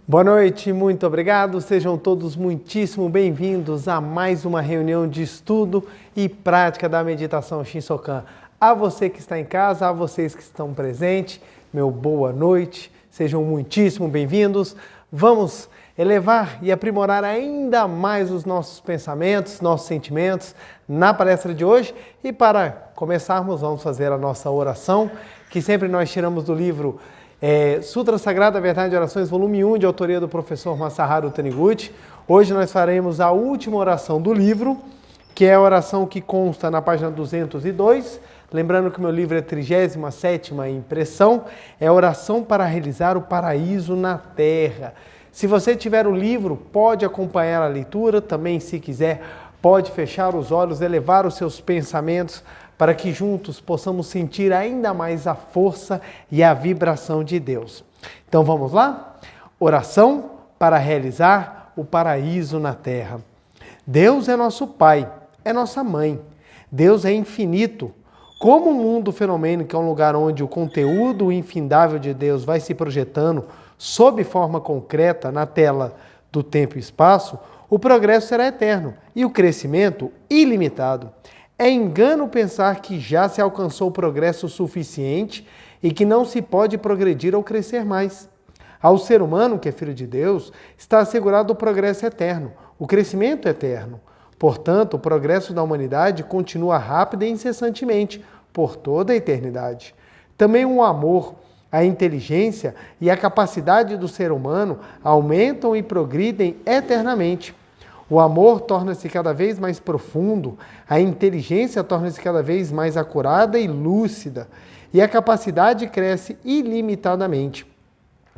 Boa noite, muito obrigado. Sejam todos muitíssimo bem-vindos a mais uma reunião de estudo e prática da meditação Shinsokan. A você que está em casa, a vocês que estão presentes, meu boa noite. Sejam muitíssimo bem-vindos. Vamos elevar e aprimorar ainda mais os nossos pensamentos, nossos sentimentos na palestra de hoje. E para começarmos, vamos fazer a nossa oração, que sempre nós tiramos do livro Sutra Sagrada, Verdade e Orações, volume 1, de autoria do professor Masaharu Taniguchi. Hoje nós faremos a última oração do livro, que é a oração que consta na página 202. Lembrando que o meu livro é 37ª impressão, é a oração para realizar o paraíso na Terra. Se você tiver o livro, pode acompanhar a leitura, também se quiser, pode fechar os olhos, elevar os seus pensamentos, para que juntos possamos sentir ainda mais a força e a vibração de Deus. Então vamos lá? Oração para realizar o paraíso na Terra. Deus é nosso Pai, é nossa Mãe. Deus é infinito. Como o mundo fenomênico é um lugar onde o conteúdo infindável de Deus vai se projetando sob forma concreta na tela do tempo e espaço, o progresso será eterno e o crescimento ilimitado. É engano pensar que já se alcançou o progresso suficiente e que não se pode progredir ou crescer mais. Ao ser humano, que é filho de Deus, está assegurado o progresso eterno, o crescimento eterno. Portanto, o progresso da humanidade continua rápido e incessantemente, por toda a eternidade. Também o amor, a inteligência e a capacidade do ser humano aumentam e progridem eternamente. O amor torna-se cada vez mais profundo, a inteligência torna-se cada vez mais acurada e lúcida, e a capacidade cresce ilimitadamente.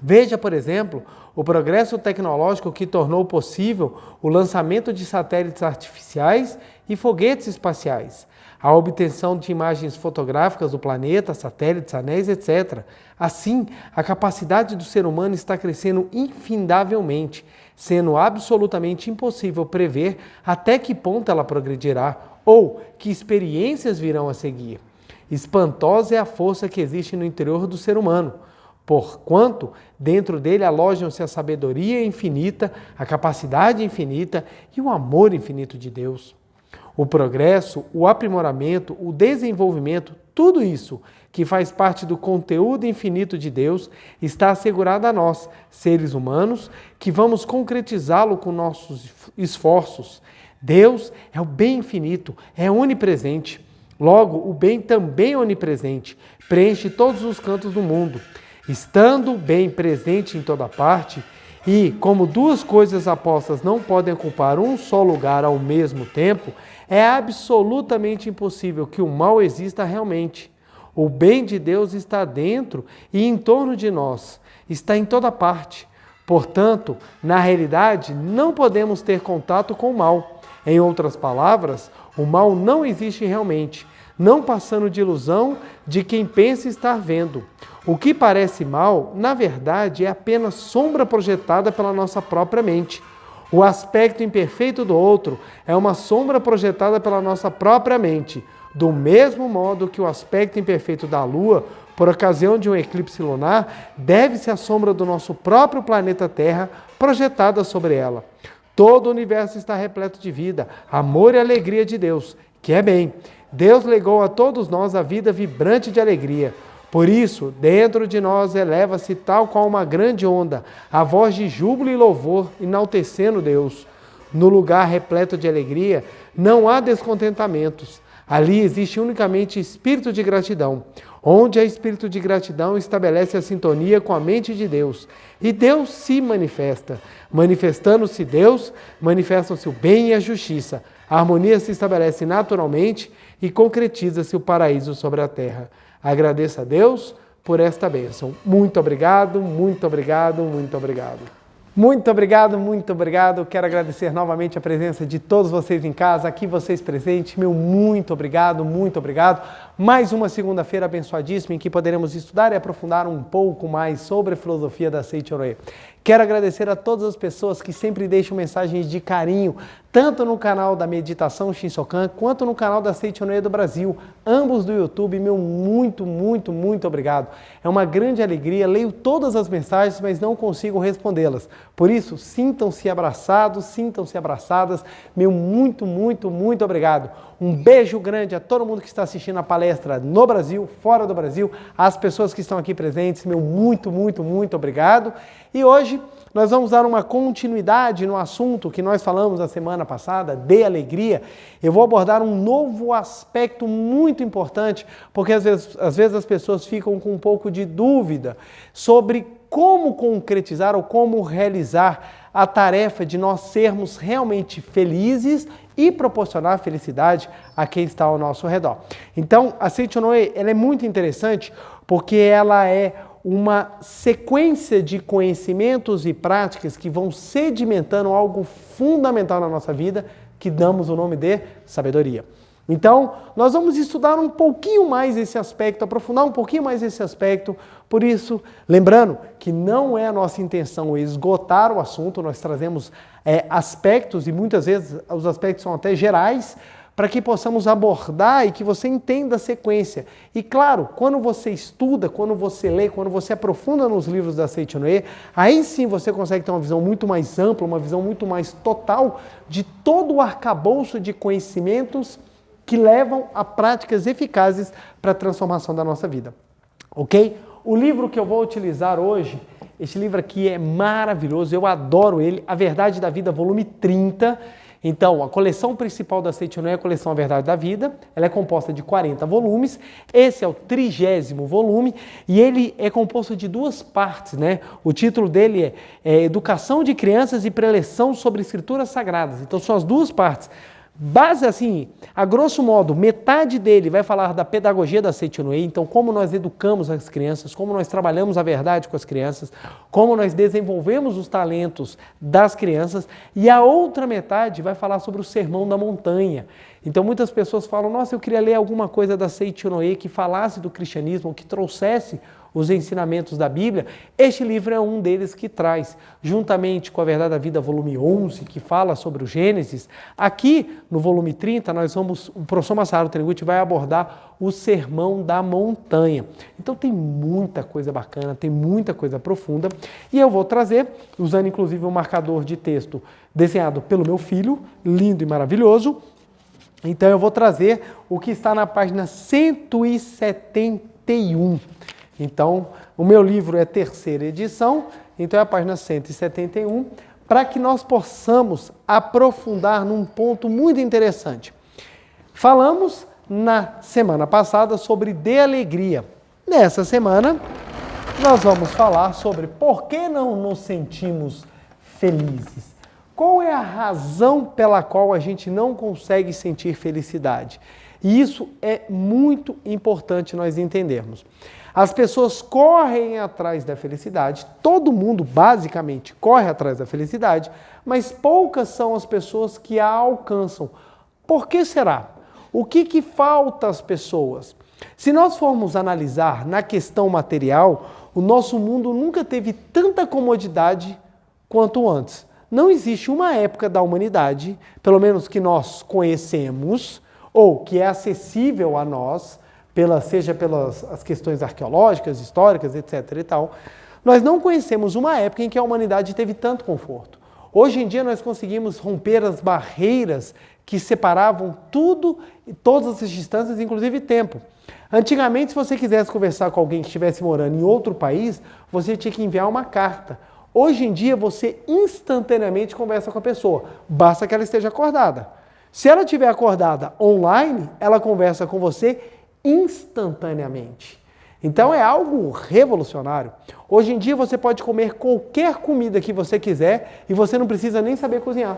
Veja, por exemplo, o progresso tecnológico que tornou possível o lançamento de satélites artificiais e foguetes espaciais, a obtenção de imagens fotográficas do planeta, satélites, anéis, etc. Assim, a capacidade do ser humano está crescendo infindavelmente, sendo absolutamente impossível prever até que ponto ela progredirá ou que experiências virão a seguir. Espantosa é a força que existe no interior do ser humano, porquanto dentro dele alojam-se a sabedoria infinita, a capacidade infinita e o amor infinito de Deus. O progresso, o aprimoramento, o desenvolvimento, tudo isso que faz parte do conteúdo infinito de Deus está assegurado a nós, seres humanos, que vamos concretizá-lo com nossos esforços. Deus é o bem infinito, é onipresente. Logo, o bem também é onipresente, preenche todos os cantos do mundo. Estando o bem presente em toda parte, e como duas coisas opostas não podem ocupar um só lugar ao mesmo tempo, é absolutamente impossível que o mal exista realmente. O bem de Deus está dentro e em torno de nós, está em toda parte. Portanto, na realidade, não podemos ter contato com o mal. Em outras palavras, o mal não existe realmente, não passando de ilusão de quem pensa estar vendo. O que parece mal, na verdade, é apenas sombra projetada pela nossa própria mente. O aspecto imperfeito do outro é uma sombra projetada pela nossa própria mente, do mesmo modo que o aspecto imperfeito da Lua, por ocasião de um eclipse lunar, deve-se à sombra do nosso próprio planeta Terra projetada sobre ela. Todo o universo está repleto de vida, amor e alegria de Deus, que é bem. Deus legou a todos nós a vida vibrante de alegria. Por isso, dentro de nós eleva-se tal qual uma grande onda, a voz de júbilo e louvor, enaltecendo Deus. No lugar repleto de alegria, não há descontentamentos. Ali existe unicamente espírito de gratidão. Onde há espírito de gratidão, estabelece a sintonia com a mente de Deus. E Deus se manifesta. Manifestando-se Deus, manifestam-se o bem e a justiça. A harmonia se estabelece naturalmente e concretiza-se o paraíso sobre a terra. Agradeça a Deus por esta bênção. Muito obrigado, muito obrigado, muito obrigado. Muito obrigado, muito obrigado. Quero agradecer novamente a presença de todos vocês em casa, aqui vocês presentes. Meu muito obrigado, muito obrigado. Mais uma segunda-feira abençoadíssima em que poderemos estudar e aprofundar um pouco mais sobre a filosofia da Seicho Rei. Quero agradecer a todas as pessoas que sempre deixam mensagens de carinho, tanto no canal da Meditação Shinsokan, quanto no canal da Seichonoye do Brasil, ambos do YouTube. Meu muito obrigado. É uma grande alegria, leio todas as mensagens, mas não consigo respondê-las. Por isso, sintam-se abraçados, sintam-se abraçadas. Meu muito obrigado. Um beijo grande a todo mundo que está assistindo a palestra no Brasil, fora do Brasil, às pessoas que estão aqui presentes. Meu muito obrigado. E hoje nós vamos dar uma continuidade no assunto que nós falamos na semana passada, de alegria. Eu vou abordar um novo aspecto muito importante, porque às vezes as pessoas ficam com um pouco de dúvida sobre como concretizar ou como realizar a tarefa de nós sermos realmente felizes e proporcionar felicidade a quem está ao nosso redor. Então, a Seichonoye, ela é muito interessante porque ela é uma sequência de conhecimentos e práticas que vão sedimentando algo fundamental na nossa vida, que damos o nome de sabedoria. Então, nós vamos estudar um pouquinho mais esse aspecto, aprofundar um pouquinho mais esse aspecto. Por isso, lembrando que não é a nossa intenção esgotar o assunto, nós trazemos aspectos, e muitas vezes os aspectos são até gerais, para que possamos abordar e que você entenda a sequência. E claro, quando você estuda, quando você lê, quando você aprofunda nos livros da Seichonoye, aí sim você consegue ter uma visão muito mais ampla, uma visão muito mais total de todo o arcabouço de conhecimentos que levam a práticas eficazes para a transformação da nossa vida. Ok? O livro que eu vou utilizar hoje, esse livro aqui é maravilhoso, eu adoro ele, A Verdade da Vida, volume 30. Então, a coleção principal da Seichonoye é a coleção A Verdade da Vida, ela é composta de 40 volumes, esse é o 30º volume e ele é composto de duas partes, né? O título dele é Educação de Crianças e Preleção sobre Escrituras Sagradas, então são as duas partes. Base assim, a grosso modo, metade dele vai falar da pedagogia da Seichonoye, então como nós educamos as crianças, como nós trabalhamos a verdade com as crianças, como nós desenvolvemos os talentos das crianças, e a outra metade vai falar sobre o Sermão da Montanha. Então muitas pessoas falam, nossa, eu queria ler alguma coisa da Seichonoye que falasse do cristianismo, que trouxesse os ensinamentos da Bíblia. Este livro é um deles que traz, juntamente com A Verdade da Vida, volume 11, que fala sobre o Gênesis. Aqui, no volume 30, o professor Masaharu Taniguchi vai abordar o Sermão da Montanha. Então tem muita coisa bacana, tem muita coisa profunda, e eu vou trazer, usando inclusive um marcador de texto desenhado pelo meu filho, lindo e maravilhoso. Então eu vou trazer o que está na página 171. Então, o meu livro é 3ª edição, então é a página 171, para que nós possamos aprofundar num ponto muito interessante. Falamos na semana passada sobre de alegria. Nessa semana, nós vamos falar sobre por que não nos sentimos felizes. Qual é a razão pela qual a gente não consegue sentir felicidade? E isso é muito importante nós entendermos. As pessoas correm atrás da felicidade, todo mundo basicamente corre atrás da felicidade, mas poucas são as pessoas que a alcançam. Por que será? O que falta às pessoas? Se nós formos analisar na questão material, o nosso mundo nunca teve tanta comodidade quanto antes. Não existe uma época da humanidade, pelo menos que nós conhecemos, ou que é acessível a nós, seja pelas as questões arqueológicas, históricas, etc. e tal, nós não conhecemos uma época em que a humanidade teve tanto conforto. Hoje em dia nós conseguimos romper as barreiras que separavam tudo, todas as distâncias, inclusive tempo. Antigamente, se você quisesse conversar com alguém que estivesse morando em outro país, você tinha que enviar uma carta. Hoje em dia, você instantaneamente conversa com a pessoa, basta que ela esteja acordada. Se ela estiver acordada online, ela conversa com você instantaneamente. Então é algo revolucionário. Hoje em dia você pode comer qualquer comida que você quiser e você não precisa nem saber cozinhar.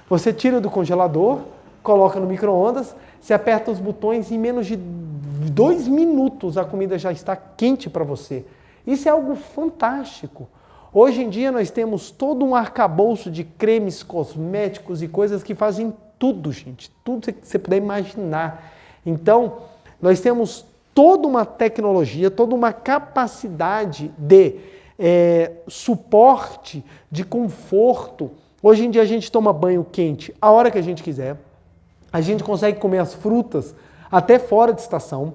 Você tira do congelador, coloca no micro-ondas, você aperta os botões e em menos de 2 minutos a comida já está quente para você. Isso é algo fantástico. Hoje em dia nós temos todo um arcabouço de cremes, cosméticos e coisas que fazem tudo, gente. Tudo que você puder imaginar. Então, nós temos toda uma tecnologia, toda uma capacidade de suporte, de conforto. Hoje em dia a gente toma banho quente a hora que a gente quiser. A gente consegue comer as frutas até fora de estação.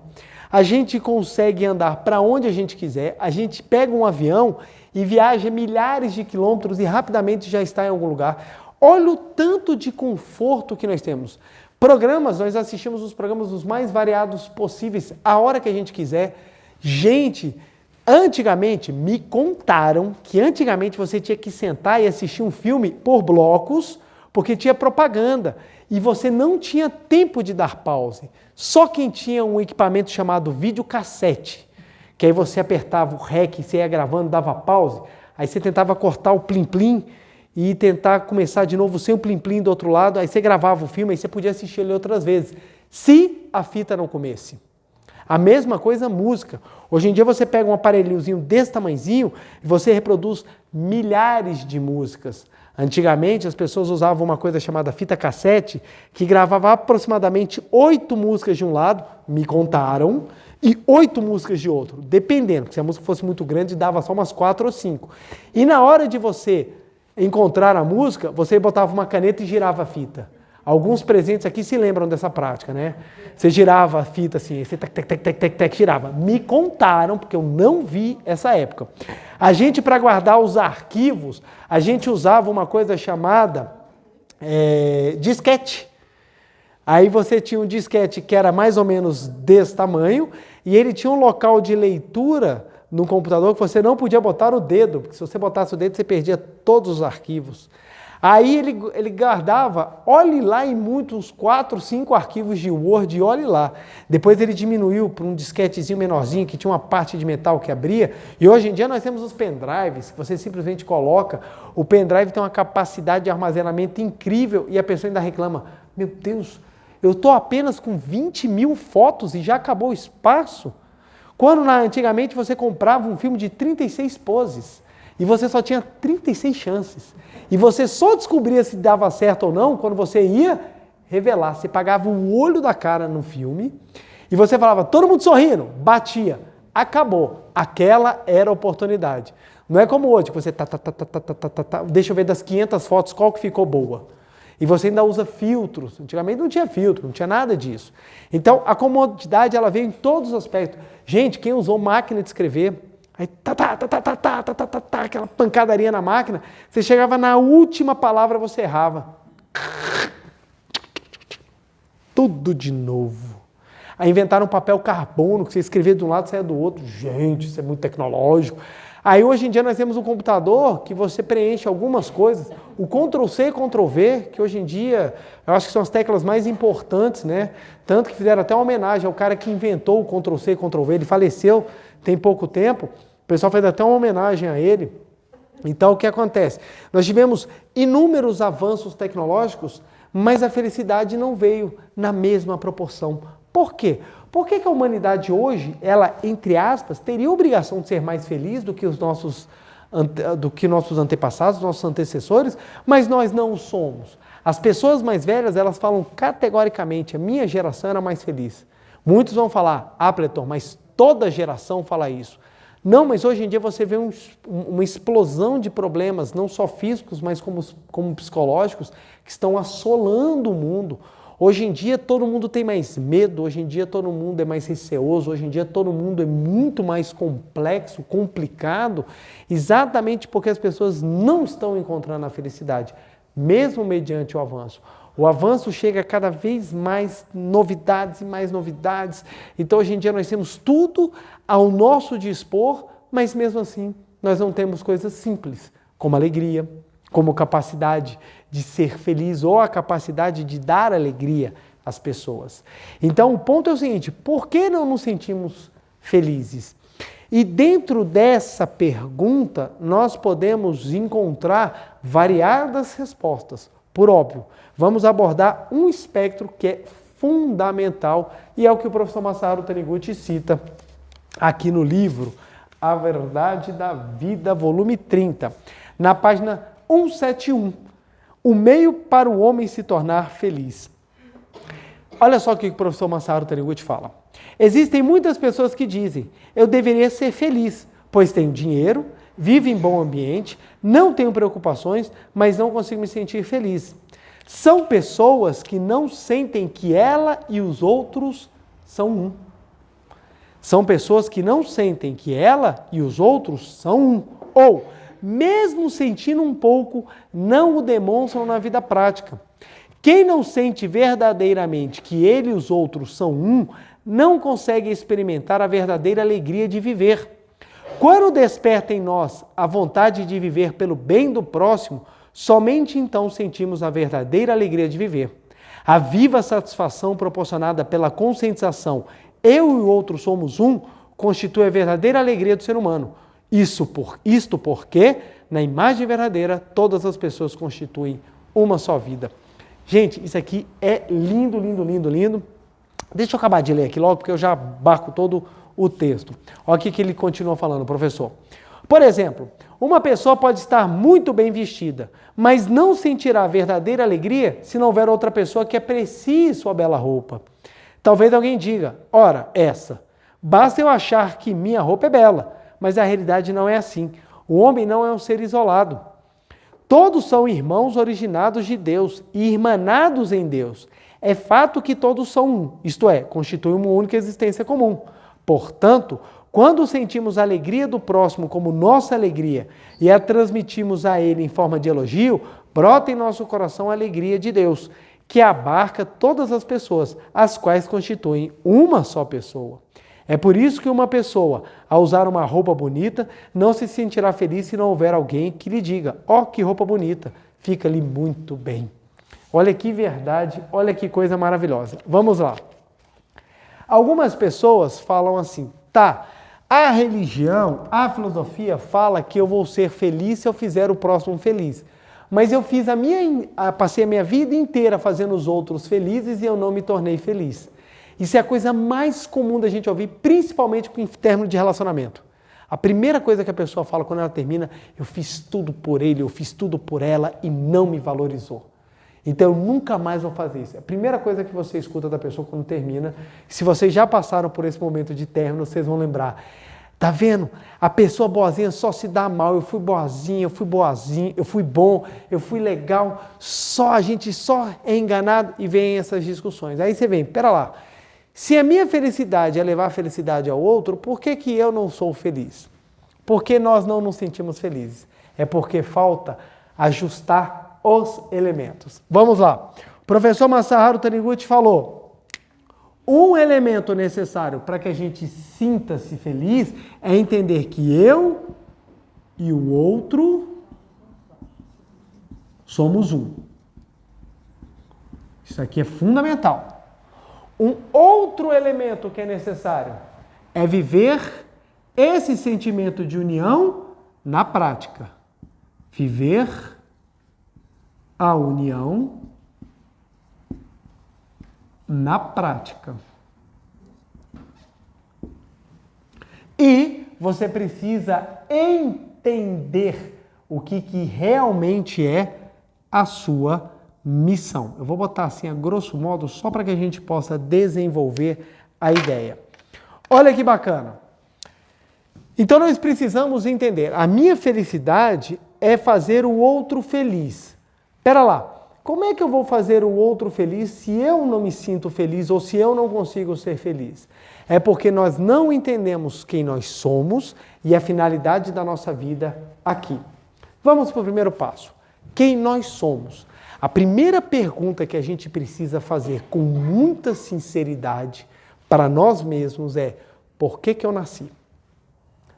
A gente consegue andar para onde a gente quiser. A gente pega um avião e viaja milhares de quilômetros e rapidamente já está em algum lugar. Olha o tanto de conforto que nós temos. Programas, nós assistimos os programas os mais variados possíveis, a hora que a gente quiser. Gente, antigamente, me contaram que antigamente você tinha que sentar e assistir um filme por blocos, porque tinha propaganda. E você não tinha tempo de dar pause. Só quem tinha um equipamento chamado videocassete, que aí você apertava o REC, você ia gravando, dava pause, aí você tentava cortar o plim-plim e tentar começar de novo sem o plim-plim do outro lado, aí você gravava o filme, aí você podia assistir ele outras vezes, se a fita não comesse. A mesma coisa a música. Hoje em dia você pega um aparelhozinho desse tamanhozinho e você reproduz milhares de músicas. Antigamente as pessoas usavam uma coisa chamada fita cassete, que gravava aproximadamente 8 músicas de um lado, me contaram, e 8 músicas de outro, dependendo, porque se a música fosse muito grande dava só umas 4 ou 5. E na hora de você encontrar a música, você botava uma caneta e girava a fita. Alguns presentes aqui se lembram dessa prática, né? Você girava a fita assim, você girava. Me contaram, porque eu não vi essa época. A gente, para guardar os arquivos, a gente usava uma coisa chamada disquete. Aí você tinha um disquete que era mais ou menos desse tamanho, e ele tinha um local de leitura no computador que você não podia botar o dedo, porque se você botasse o dedo, você perdia todos os arquivos. Aí ele guardava, olhe lá, em muitos 4, 5 arquivos de Word, olhe lá. Depois ele diminuiu para um disquetezinho menorzinho, que tinha uma parte de metal que abria, e hoje em dia nós temos os pendrives, que você simplesmente coloca. O pendrive tem uma capacidade de armazenamento incrível, e a pessoa ainda reclama, meu Deus, eu estou apenas com 20 mil fotos e já acabou o espaço? Quando antigamente você comprava um filme de 36 poses, e você só tinha 36 chances. E você só descobria se dava certo ou não quando você ia revelar. Você pagava o olho da cara no filme e você falava, todo mundo sorrindo, batia. Acabou. Aquela era a oportunidade. Não é como hoje, que você deixa eu ver das 500 fotos qual que ficou boa. E você ainda usa filtros. Antigamente não tinha filtro, não tinha nada disso. Então a comodidade ela veio em todos os aspectos. Gente, quem usou máquina de escrever, aí aquela pancadaria na máquina, você chegava na última palavra, você errava. Tudo de novo. Aí inventaram um papel carbono, que você escrevia de um lado e saia do outro. Gente, isso é muito tecnológico. Aí hoje em dia nós temos um computador que você preenche algumas coisas. O Ctrl+C e Ctrl+V, que hoje em dia eu acho que são as teclas mais importantes, né? Tanto que fizeram até uma homenagem ao cara que inventou o Ctrl+C e Ctrl+V. Ele faleceu tem pouco tempo. O pessoal fez até uma homenagem a ele. Então, o que acontece? Nós tivemos inúmeros avanços tecnológicos, mas a felicidade não veio na mesma proporção. Por quê? Por que a humanidade hoje, ela, entre aspas, teria a obrigação de ser mais feliz do que nossos antepassados, nossos antecessores, mas nós não o somos? As pessoas mais velhas, elas falam categoricamente, a minha geração era mais feliz. Muitos vão falar, Pletor, mas toda geração fala isso. Não, mas hoje em dia você vê uma explosão de problemas, não só físicos, mas como psicológicos, que estão assolando o mundo. Hoje em dia todo mundo tem mais medo, hoje em dia todo mundo é mais receoso, hoje em dia todo mundo é muito mais complexo, complicado, exatamente porque as pessoas não estão encontrando a felicidade, mesmo mediante o avanço. O avanço chega a cada vez mais novidades e mais novidades. Então, hoje em dia, nós temos tudo ao nosso dispor, mas mesmo assim, nós não temos coisas simples, como alegria, como capacidade de ser feliz ou a capacidade de dar alegria às pessoas. Então, o ponto é o seguinte, por que não nos sentimos felizes? E dentro dessa pergunta, nós podemos encontrar variadas respostas. Por óbvio, vamos abordar um espectro que é fundamental e é o que o professor Masaharu Taniguchi cita aqui no livro A Verdade da Vida, volume 30, na página 171, o meio para o homem se tornar feliz. Olha só o que o professor Masaharu Taniguchi fala. Existem muitas pessoas que dizem, eu deveria ser feliz, pois tenho dinheiro, vivo em bom ambiente, não tenho preocupações, mas não consigo me sentir feliz. São pessoas que não sentem que ela e os outros são um. São pessoas que não sentem que ela e os outros são um. Ou, mesmo sentindo um pouco, não o demonstram na vida prática. Quem não sente verdadeiramente que ele e os outros são um, não consegue experimentar a verdadeira alegria de viver. Quando desperta em nós a vontade de viver pelo bem do próximo, somente então sentimos a verdadeira alegria de viver. A viva satisfação proporcionada pela conscientização eu e o outro somos um, constitui a verdadeira alegria do ser humano. Isto porque, na imagem verdadeira, todas as pessoas constituem uma só vida. Gente, isso aqui é lindo, lindo, lindo, lindo. Deixa eu acabar de ler aqui logo, porque eu já barco todo o texto. Olha o que ele continua falando, professor. Por exemplo, uma pessoa pode estar muito bem vestida, mas não sentirá verdadeira alegria se não houver outra pessoa que aprecie sua bela roupa. Talvez alguém diga, ora, basta eu achar que minha roupa é bela, mas a realidade não é assim. O homem não é um ser isolado. Todos são irmãos originados de Deus e irmanados em Deus. É fato que todos são um, isto é, constituem uma única existência comum. Portanto, quando sentimos a alegria do próximo como nossa alegria e a transmitimos a ele em forma de elogio, brota em nosso coração a alegria de Deus, que abarca todas as pessoas, as quais constituem uma só pessoa. É por isso que uma pessoa, ao usar uma roupa bonita, não se sentirá feliz se não houver alguém que lhe diga, ó, que roupa bonita, fica-lhe muito bem. Olha que verdade, olha que coisa maravilhosa. Vamos lá. Algumas pessoas falam assim, tá, a religião, a filosofia fala que eu vou ser feliz se eu fizer o próximo feliz. Mas eu passei a minha vida inteira fazendo os outros felizes e eu não me tornei feliz. Isso é a coisa mais comum da gente ouvir, principalmente em termos de relacionamento. A primeira coisa que a pessoa fala quando ela termina, eu fiz tudo por ele, eu fiz tudo por ela e não me valorizou. Então eu nunca mais vou fazer isso. A primeira coisa que você escuta da pessoa quando termina, se vocês já passaram por esse momento de término, vocês vão lembrar. Tá vendo? A pessoa boazinha só se dá mal, eu fui boazinha, eu fui boazinho, eu fui bom, eu fui legal, a gente só é enganado e vem essas discussões. Aí você vem, pera lá, se a minha felicidade é levar a felicidade ao outro, por que que eu não sou feliz? Por que nós não nos sentimos felizes? É porque falta ajustar os elementos. Vamos lá. O professor Masaharu Taniguchi falou, um elemento necessário para que a gente sinta-se feliz é entender que eu e o outro somos um. Isso aqui é fundamental. Um outro elemento que é necessário é viver esse sentimento de união na prática. Viver a união na prática. E você precisa entender o que realmente é a sua missão. Eu vou botar assim a grosso modo só para que a gente possa desenvolver a ideia. Olha que bacana. Então nós precisamos entender, a minha felicidade é fazer o outro feliz. Espera lá. Como é que eu vou fazer o outro feliz se eu não me sinto feliz ou se eu não consigo ser feliz? É porque nós não entendemos quem nós somos e a finalidade da nossa vida aqui. Vamos para o primeiro passo. Quem nós somos? A primeira pergunta que a gente precisa fazer com muita sinceridade para nós mesmos é: por que eu nasci?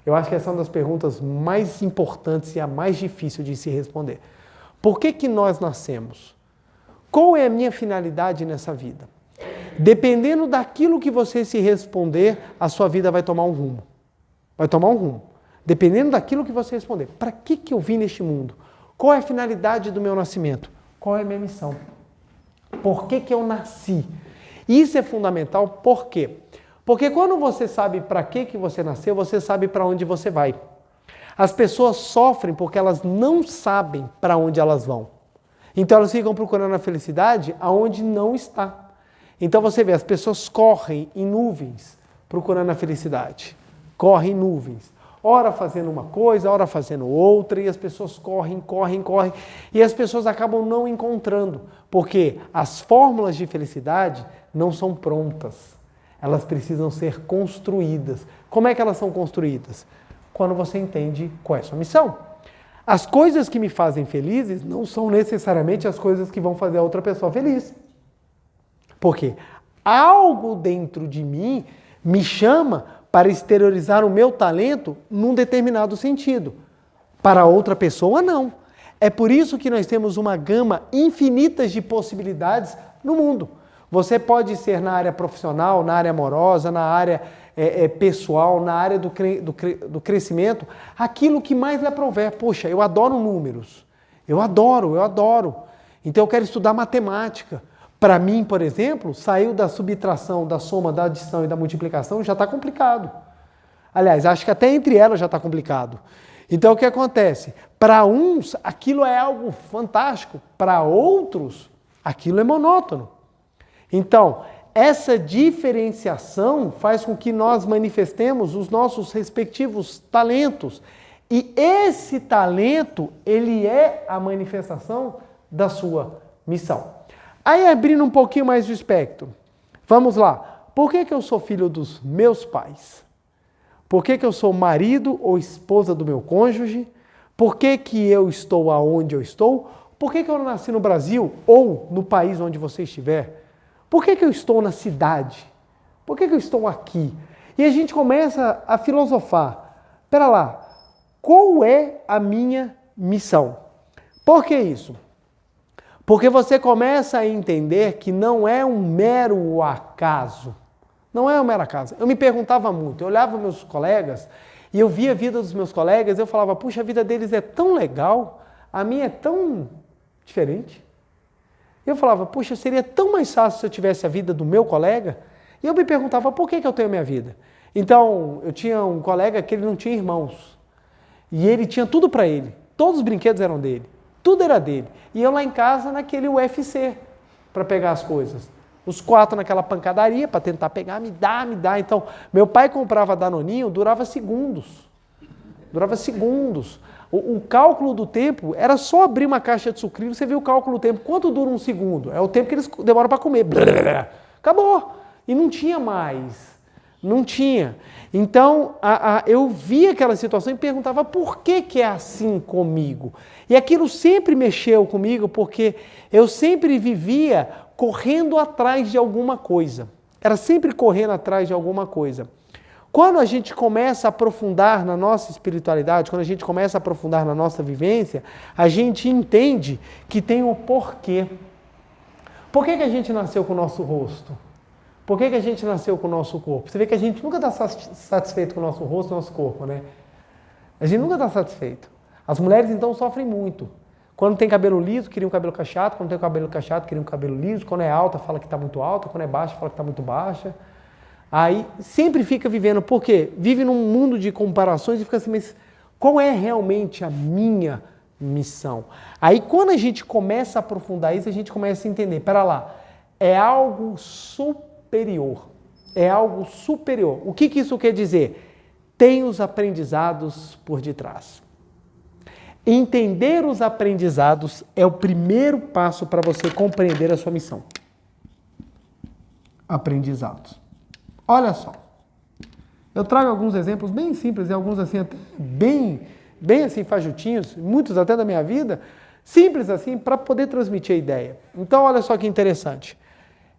Eu acho que essa é uma das perguntas mais importantes e a mais difícil de se responder. Por que nós nascemos? Qual é a minha finalidade nessa vida? Dependendo daquilo que você se responder, a sua vida vai tomar um rumo. Vai tomar um rumo. Dependendo daquilo que você responder. Para que eu vim neste mundo? Qual é a finalidade do meu nascimento? Qual é a minha missão? Por que eu nasci? Isso é fundamental, por quê? Porque quando você sabe para que você nasceu, você sabe para onde você vai. As pessoas sofrem porque elas não sabem para onde elas vão. Então elas ficam procurando a felicidade aonde não está. Então você vê, as pessoas correm em nuvens procurando a felicidade. Correm em nuvens. ora fazendo uma coisa, ora fazendo outra, e as pessoas correm, e as pessoas acabam não encontrando, porque as fórmulas de felicidade não são prontas, elas precisam ser construídas. Como é que elas são construídas? Quando você entende qual é a sua missão. As coisas que me fazem felizes não são necessariamente as coisas que vão fazer a outra pessoa feliz. Porque algo dentro de mim me chama para exteriorizar o meu talento num determinado sentido. Para outra pessoa, não. É por isso que nós temos uma gama infinita de possibilidades no mundo. Você pode ser na área profissional, na área amorosa, na área pessoal, na área do crescimento, aquilo que mais lhe aprover. Poxa, eu adoro números. Eu adoro. Então eu quero estudar matemática. Para mim, por exemplo, saiu da subtração, da soma, da adição e da multiplicação, já está complicado. Aliás, acho que até entre elas já está complicado. Então o que acontece? Para uns, aquilo é algo fantástico. Para outros, aquilo é monótono. Então, essa diferenciação faz com que nós manifestemos os nossos respectivos talentos. E esse talento, ele é a manifestação da sua missão. Aí, abrindo um pouquinho mais o espectro, vamos lá. Por que eu sou filho dos meus pais? Por que eu sou marido ou esposa do meu cônjuge? Por que eu estou aonde eu estou? Por que eu nasci no Brasil ou no país onde você estiver? Por que eu estou na cidade? Por que eu estou aqui? E a gente começa a filosofar. Espera lá, qual é a minha missão? Por que isso? Porque você começa a entender que não é um mero acaso. Não é um mero acaso. Eu me perguntava muito, eu olhava meus colegas e eu via a vida dos meus colegas e eu falava, puxa, a vida deles é tão legal, a minha é tão diferente. Eu falava, puxa, seria tão mais fácil se eu tivesse a vida do meu colega. E eu me perguntava, por que eu tenho a minha vida? Então, eu tinha um colega que ele não tinha irmãos. E ele tinha tudo para ele. Todos os brinquedos eram dele. Tudo era dele. E eu lá em casa, naquele UFC, para pegar as coisas. Os 4 naquela pancadaria, para tentar pegar, me dá. Então, meu pai comprava Danoninho, durava segundos. O cálculo do tempo era só abrir uma caixa de sucrilhos, você vê o cálculo do tempo. Quanto dura um segundo? É o tempo que eles demoram para comer. Acabou. E não tinha mais. Não tinha. Então, eu via aquela situação e perguntava por que é assim comigo? E aquilo sempre mexeu comigo porque eu sempre vivia correndo atrás de alguma coisa. Era sempre correndo atrás de alguma coisa. Quando a gente começa a aprofundar na nossa espiritualidade, quando a gente começa a aprofundar na nossa vivência, a gente entende que tem um porquê. Por que a gente nasceu com o nosso rosto? Por que a gente nasceu com o nosso corpo? Você vê que a gente nunca está satisfeito com o nosso rosto e o nosso corpo, né? A gente nunca está satisfeito. As mulheres, então, sofrem muito. Quando tem cabelo liso, queriam um cabelo cacheado. Quando tem cabelo cacheado, queriam um cabelo liso. Quando é alta, fala que está muito alta. Quando é baixa, fala que está muito baixa. Aí sempre fica vivendo, por quê? Vive num mundo de comparações e fica assim, mas qual é realmente a minha missão? Aí quando a gente começa a aprofundar isso, a gente começa a entender, pera lá, é algo superior. É algo superior. O que isso quer dizer? Tem os aprendizados por detrás. Entender os aprendizados é o primeiro passo para você compreender a sua missão. Aprendizados. Olha só, eu trago alguns exemplos bem simples e alguns assim até bem assim fajutinhos, muitos até da minha vida, simples assim para poder transmitir a ideia. Então olha só que interessante,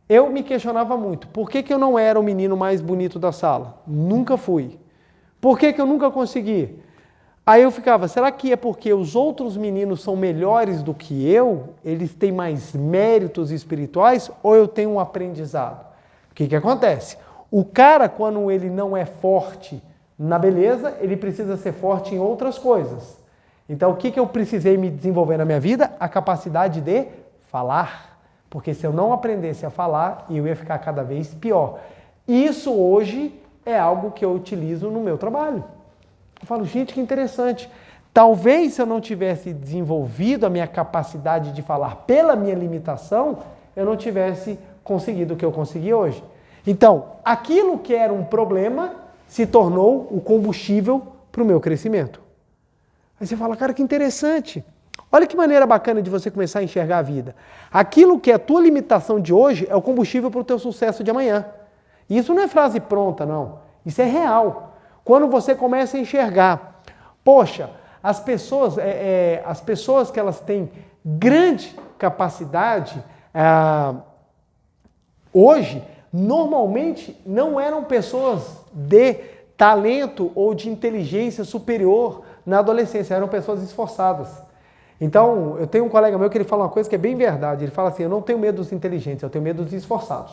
eu me questionava muito, por que eu não era o menino mais bonito da sala? Nunca fui. Por que eu nunca consegui? Aí eu ficava, será que é porque os outros meninos são melhores do que eu? Eles têm mais méritos espirituais ou eu tenho um aprendizado? O que acontece? O cara, quando ele não é forte na beleza, ele precisa ser forte em outras coisas. Então, o que eu precisei me desenvolver na minha vida? A capacidade de falar. Porque se eu não aprendesse a falar, eu ia ficar cada vez pior. Isso hoje é algo que eu utilizo no meu trabalho. Eu falo, gente, que interessante. Talvez se eu não tivesse desenvolvido a minha capacidade de falar pela minha limitação, eu não tivesse conseguido o que eu consegui hoje. Então, aquilo que era um problema se tornou o combustível para o meu crescimento. Aí você fala, cara, que interessante. Olha que maneira bacana de você começar a enxergar a vida. Aquilo que é a tua limitação de hoje é o combustível para o teu sucesso de amanhã. E isso não é frase pronta, não. Isso é real. Quando você começa a enxergar, poxa, as pessoas que elas têm grande capacidade, hoje, normalmente não eram pessoas de talento ou de inteligência superior na adolescência, eram pessoas esforçadas. Então, eu tenho um colega meu que ele fala uma coisa que é bem verdade. Ele fala assim, eu não tenho medo dos inteligentes, eu tenho medo dos esforçados.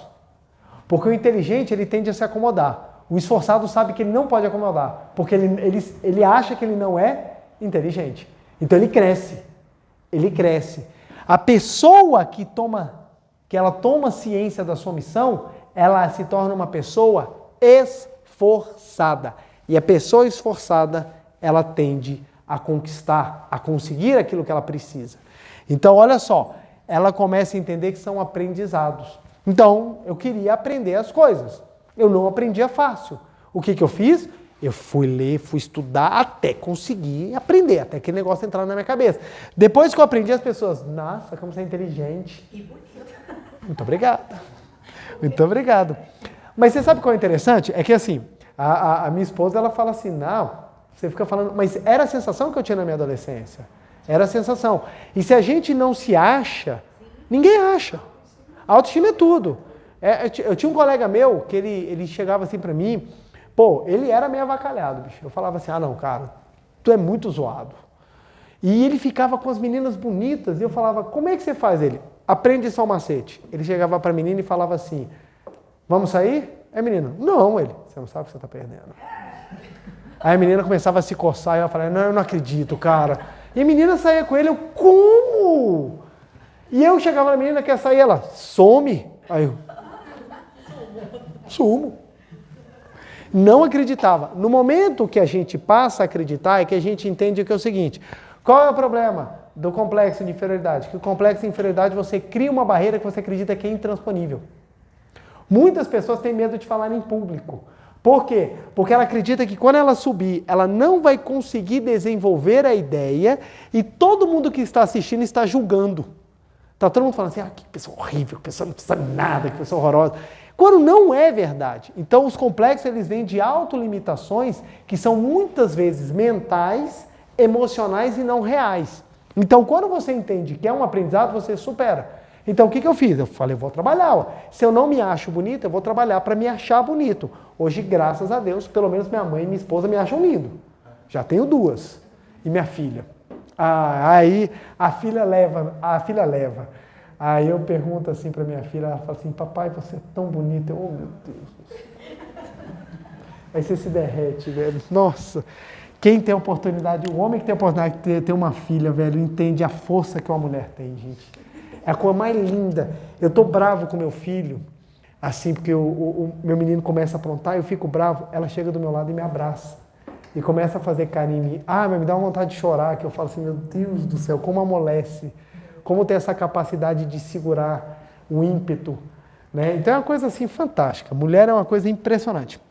Porque o inteligente, ele tende a se acomodar. O esforçado sabe que ele não pode acomodar, porque ele acha que ele não é inteligente. Então, ele cresce. Ele cresce. A pessoa que ela toma ciência da sua missão, ela se torna uma pessoa esforçada. E a pessoa esforçada, ela tende a conquistar, a conseguir aquilo que ela precisa. Então, olha só, ela começa a entender que são aprendizados. Então, eu queria aprender as coisas. Eu não aprendia fácil. O que eu fiz? Eu fui ler, fui estudar até conseguir aprender, até aquele negócio entrar na minha cabeça. Depois que eu aprendi, as pessoas, nossa, como você é inteligente. E bonita. Muito obrigado. Muito obrigado. Mas você sabe qual é interessante? É que assim, a minha esposa, ela fala assim, não, você fica falando, mas era a sensação que eu tinha na minha adolescência. Era a sensação. E se a gente não se acha, ninguém acha. A autoestima é tudo. Eu tinha um colega meu que ele chegava assim pra mim, pô, ele era meio avacalhado, bicho. Eu falava assim, não, cara, tu é muito zoado. E ele ficava com as meninas bonitas e eu falava, como é que você faz? Ele, aprende só o macete. Ele chegava pra menina e falava assim, vamos sair? É menina, não, ele, você não sabe o que você tá perdendo. Aí a menina começava a se coçar e eu falava, não, eu não acredito, cara. E a menina saía com ele, eu, como? E eu chegava na menina, quer sair, ela, some. Aí eu, sumo. Não acreditava. No momento que a gente passa a acreditar, é que a gente entende que é o seguinte, qual é o problema do complexo de inferioridade? Que o complexo de inferioridade, você cria uma barreira que você acredita que é intransponível. Muitas pessoas têm medo de falar em público. Por quê? Porque ela acredita que quando ela subir, ela não vai conseguir desenvolver a ideia e todo mundo que está assistindo está julgando. Está todo mundo falando assim, que pessoa horrível, que pessoa não precisa de nada, que pessoa horrorosa. Quando não é verdade. Então os complexos eles vêm de autolimitações que são muitas vezes mentais, emocionais e não reais. Então quando você entende que é um aprendizado, você supera. Então, o que eu fiz? Eu falei, eu vou trabalhar. Ó. Se eu não me acho bonito, eu vou trabalhar para me achar bonito. Hoje, graças a Deus, pelo menos minha mãe e minha esposa me acham lindo. Já tenho 2. E minha filha. Aí, a filha leva. Aí eu pergunto assim para minha filha, ela fala assim, papai, você é tão bonito. Oh, meu Deus. Aí você se derrete, velho. Nossa. Quem tem a oportunidade, o homem que tem a oportunidade de ter uma filha, velho, entende a força que uma mulher tem, gente. É a coisa mais linda. Eu tô bravo com meu filho, assim, porque o meu menino começa a aprontar, eu fico bravo, ela chega do meu lado e me abraça. E começa a fazer carinho em mim. Mas me dá uma vontade de chorar, que eu falo assim, meu Deus do céu, como amolece. Como ter essa capacidade de segurar o ímpeto. Né? Então é uma coisa assim fantástica. Mulher é uma coisa impressionante.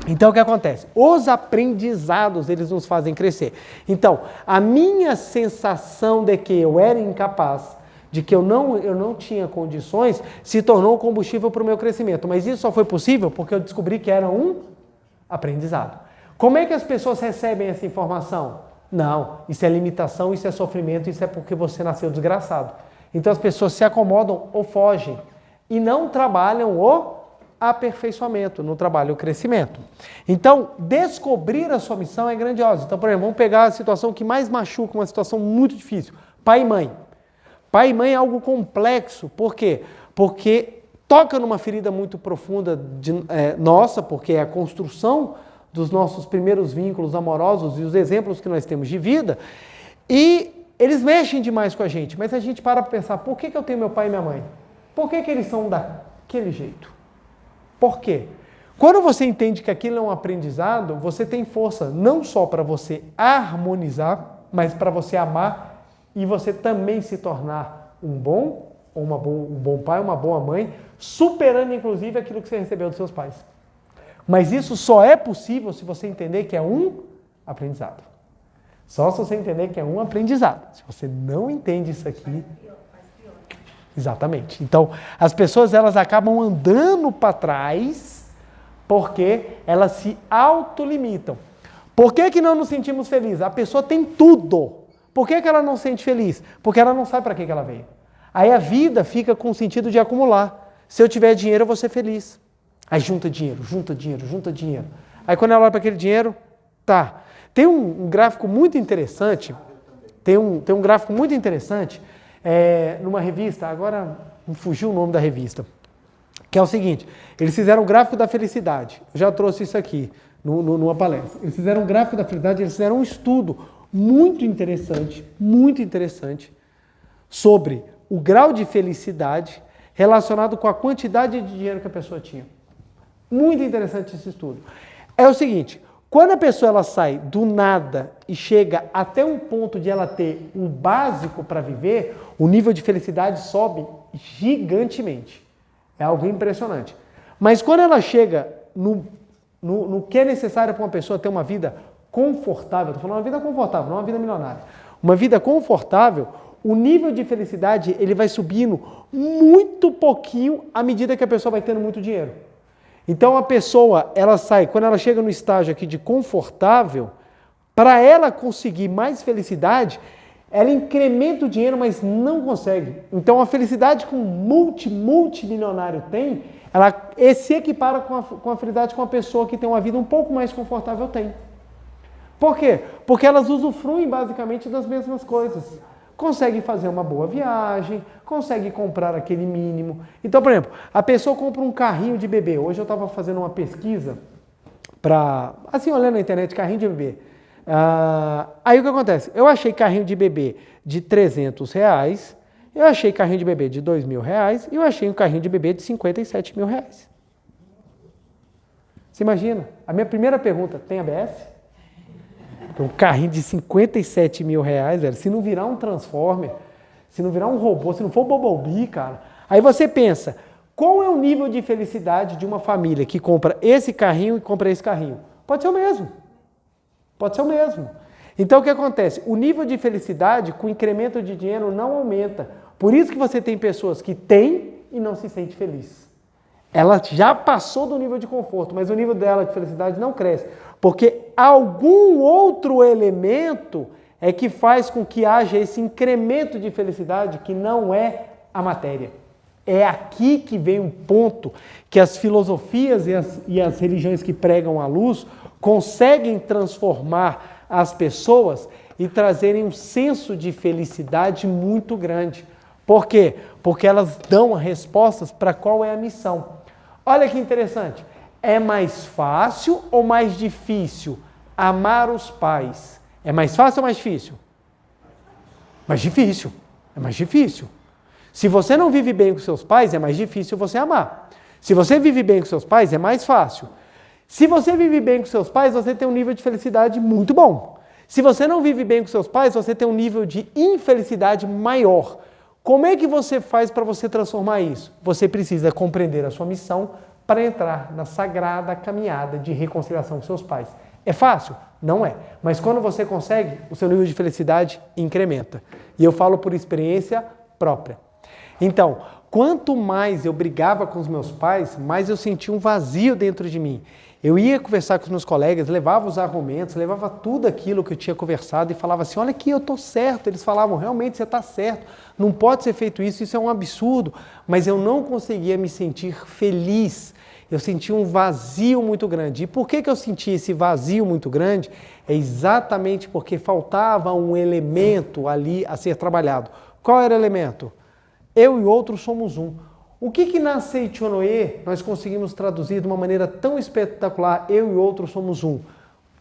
Então o que acontece? Os aprendizados, eles nos fazem crescer. Então, a minha sensação de que eu era incapaz, de que eu não tinha condições, se tornou um combustível para o meu crescimento. Mas isso só foi possível porque eu descobri que era um aprendizado. Como é que as pessoas recebem essa informação? Não, isso é limitação, isso é sofrimento, isso é porque você nasceu desgraçado. Então as pessoas se acomodam ou fogem e não trabalham o aperfeiçoamento, não trabalham o crescimento. Então, descobrir a sua missão é grandiosa. Então, por exemplo, vamos pegar a situação que mais machuca, uma situação muito difícil. Pai e mãe. Pai e mãe é algo complexo. Por quê? Porque toca numa ferida muito profunda nossa, porque é a construção dos nossos primeiros vínculos amorosos e os exemplos que nós temos de vida, e eles mexem demais com a gente, mas a gente para pensar, por que eu tenho meu pai e minha mãe? Por que eles são daquele jeito? Por quê? Quando você entende que aquilo é um aprendizado, você tem força não só para você harmonizar, mas para você amar e você também se tornar um bom pai, uma boa mãe, superando inclusive aquilo que você recebeu dos seus pais. Mas isso só é possível se você entender que é um Aprendizado. Só se você entender que é um aprendizado. Se você não entende isso aqui... Exatamente. Então, as pessoas elas acabam andando para trás porque elas se autolimitam. Por que não nos sentimos felizes? A pessoa tem tudo. Por que ela não se sente feliz? Porque ela não sabe para que ela veio. Aí a vida fica com o sentido de acumular. Se eu tiver dinheiro, eu vou ser feliz. Aí junta dinheiro, junta dinheiro, junta dinheiro. Aí quando ela olha para aquele dinheiro, tá. Tem um gráfico muito interessante, tem um gráfico muito interessante numa revista, agora me fugiu o nome da revista, que é o seguinte, eles fizeram um gráfico da felicidade. Eu já trouxe isso aqui numa palestra. Eles fizeram um gráfico da felicidade, eles fizeram um estudo muito interessante sobre o grau de felicidade relacionado com a quantidade de dinheiro que a pessoa tinha. Muito interessante esse estudo. É o seguinte, quando a pessoa ela sai do nada e chega até um ponto de ela ter o básico para viver, o nível de felicidade sobe gigantemente. É algo impressionante. Mas quando ela chega no que é necessário para uma pessoa ter uma vida confortável, estou falando uma vida confortável, não uma vida milionária. Uma vida confortável, o nível de felicidade ele vai subindo muito pouquinho à medida que a pessoa vai tendo muito dinheiro. Então a pessoa, ela sai, quando ela chega no estágio aqui de confortável, para ela conseguir mais felicidade, ela incrementa o dinheiro, mas não consegue. Então a felicidade que um multimilionário tem, ela se equipara com a felicidade que uma pessoa que tem uma vida um pouco mais confortável tem. Por quê? Porque elas usufruem basicamente das mesmas coisas. Consegue fazer uma boa viagem, consegue comprar aquele mínimo. Então, por exemplo, a pessoa compra um carrinho de bebê. Hoje eu estava fazendo uma pesquisa olhando na internet, carrinho de bebê. Aí o que acontece? Eu achei carrinho de bebê de R$300, eu achei carrinho de bebê de R$2.000 e eu achei um carrinho de bebê de R$57.000. Você imagina? A minha primeira pergunta, tem ABS? Um carrinho de R$57.000, velho, se não virar um Transformer, se não virar um robô, se não for o Bumblebee, cara. Aí você pensa, qual é o nível de felicidade de uma família que compra esse carrinho e compra esse carrinho? Pode ser o mesmo. Pode ser o mesmo. Então o que acontece? O nível de felicidade com incremento de dinheiro não aumenta. Por isso que você tem pessoas que têm e não se sente feliz. Ela já passou do nível de conforto, mas o nível dela de felicidade não cresce. Porque algum outro elemento é que faz com que haja esse incremento de felicidade que não é a matéria. É aqui que vem um ponto que as filosofias e as religiões que pregam a luz conseguem transformar as pessoas e trazerem um senso de felicidade muito grande. Por quê? Porque elas dão respostas para qual é a missão. Olha que interessante. É mais fácil ou mais difícil amar os pais? É mais fácil ou mais difícil? Mais difícil. É mais difícil. Se você não vive bem com seus pais, é mais difícil você amar. Se você vive bem com seus pais, é mais fácil. Se você vive bem com seus pais, você tem um nível de felicidade muito bom. Se você não vive bem com seus pais, você tem um nível de infelicidade maior. Como é que você faz para você transformar isso? Você precisa compreender a sua missão para entrar na sagrada caminhada de reconciliação com seus pais. É fácil? Não é. Mas quando você consegue, o seu nível de felicidade incrementa. E eu falo por experiência própria. Então, quanto mais eu brigava com os meus pais, mais eu sentia um vazio dentro de mim. Eu ia conversar com os meus colegas, levava os argumentos, levava tudo aquilo que eu tinha conversado e falava assim, olha aqui, eu estou certo. Eles falavam, realmente você está certo, não pode ser feito isso é um absurdo. Mas eu não conseguia me sentir feliz. Eu sentia um vazio muito grande. E por que eu sentia esse vazio muito grande? É exatamente porque faltava um elemento ali a ser trabalhado. Qual era o elemento? Eu e outros somos um. O que na Seichonoye nós conseguimos traduzir de uma maneira tão espetacular, eu e outros somos um?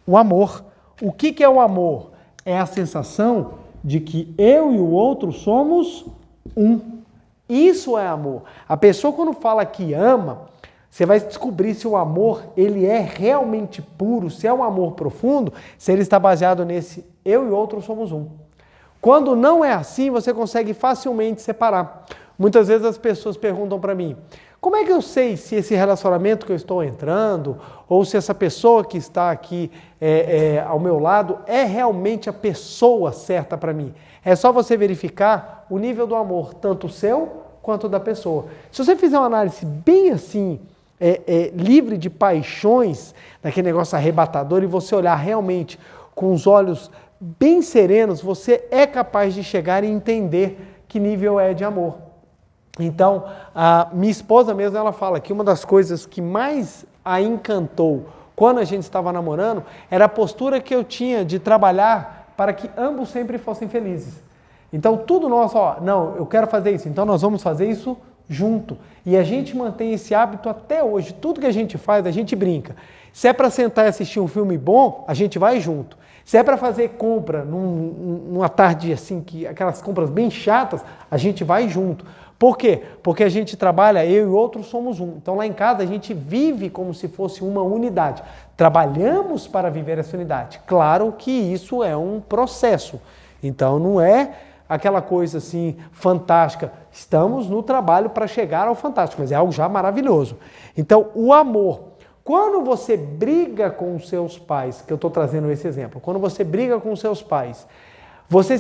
O amor. O que é o amor? É a sensação de que eu e o outro somos um. Isso é amor. A pessoa quando fala que ama, você vai descobrir se o amor ele é realmente puro, se é um amor profundo, se ele está baseado nesse eu e outro somos um. Quando não é assim, você consegue facilmente separar. Muitas vezes as pessoas perguntam para mim, Como é que eu sei se esse relacionamento que eu estou entrando, ou se essa pessoa que está aqui ao meu lado é realmente a pessoa certa para mim? É só você verificar o nível do amor, tanto o seu quanto o da pessoa. Se você fizer uma análise bem assim, livre de paixões, daquele negócio arrebatador, e você olhar realmente com os olhos bem serenos, você é capaz de chegar e entender que nível é de amor. Então, a minha esposa mesmo, ela fala que uma das coisas que mais a encantou quando a gente estava namorando era a postura que eu tinha de trabalhar para que ambos sempre fossem felizes. Então, tudo nosso, não, eu quero fazer isso, então nós vamos fazer isso junto. E a gente mantém esse hábito até hoje. Tudo que a gente faz, a gente brinca. Se é para sentar e assistir um filme bom, a gente vai junto. Se é para fazer compra numa tarde assim, aquelas compras bem chatas, a gente vai junto. Por quê? Porque a gente trabalha, eu e outros somos um. Então lá em casa a gente vive como se fosse uma unidade. Trabalhamos para viver essa unidade. Claro que isso é um processo. Então não é aquela coisa assim fantástica. Estamos no trabalho para chegar ao fantástico, mas é algo já maravilhoso. Então o amor. Quando você briga com os seus pais, que eu estou trazendo esse exemplo, quando você briga com os seus pais, você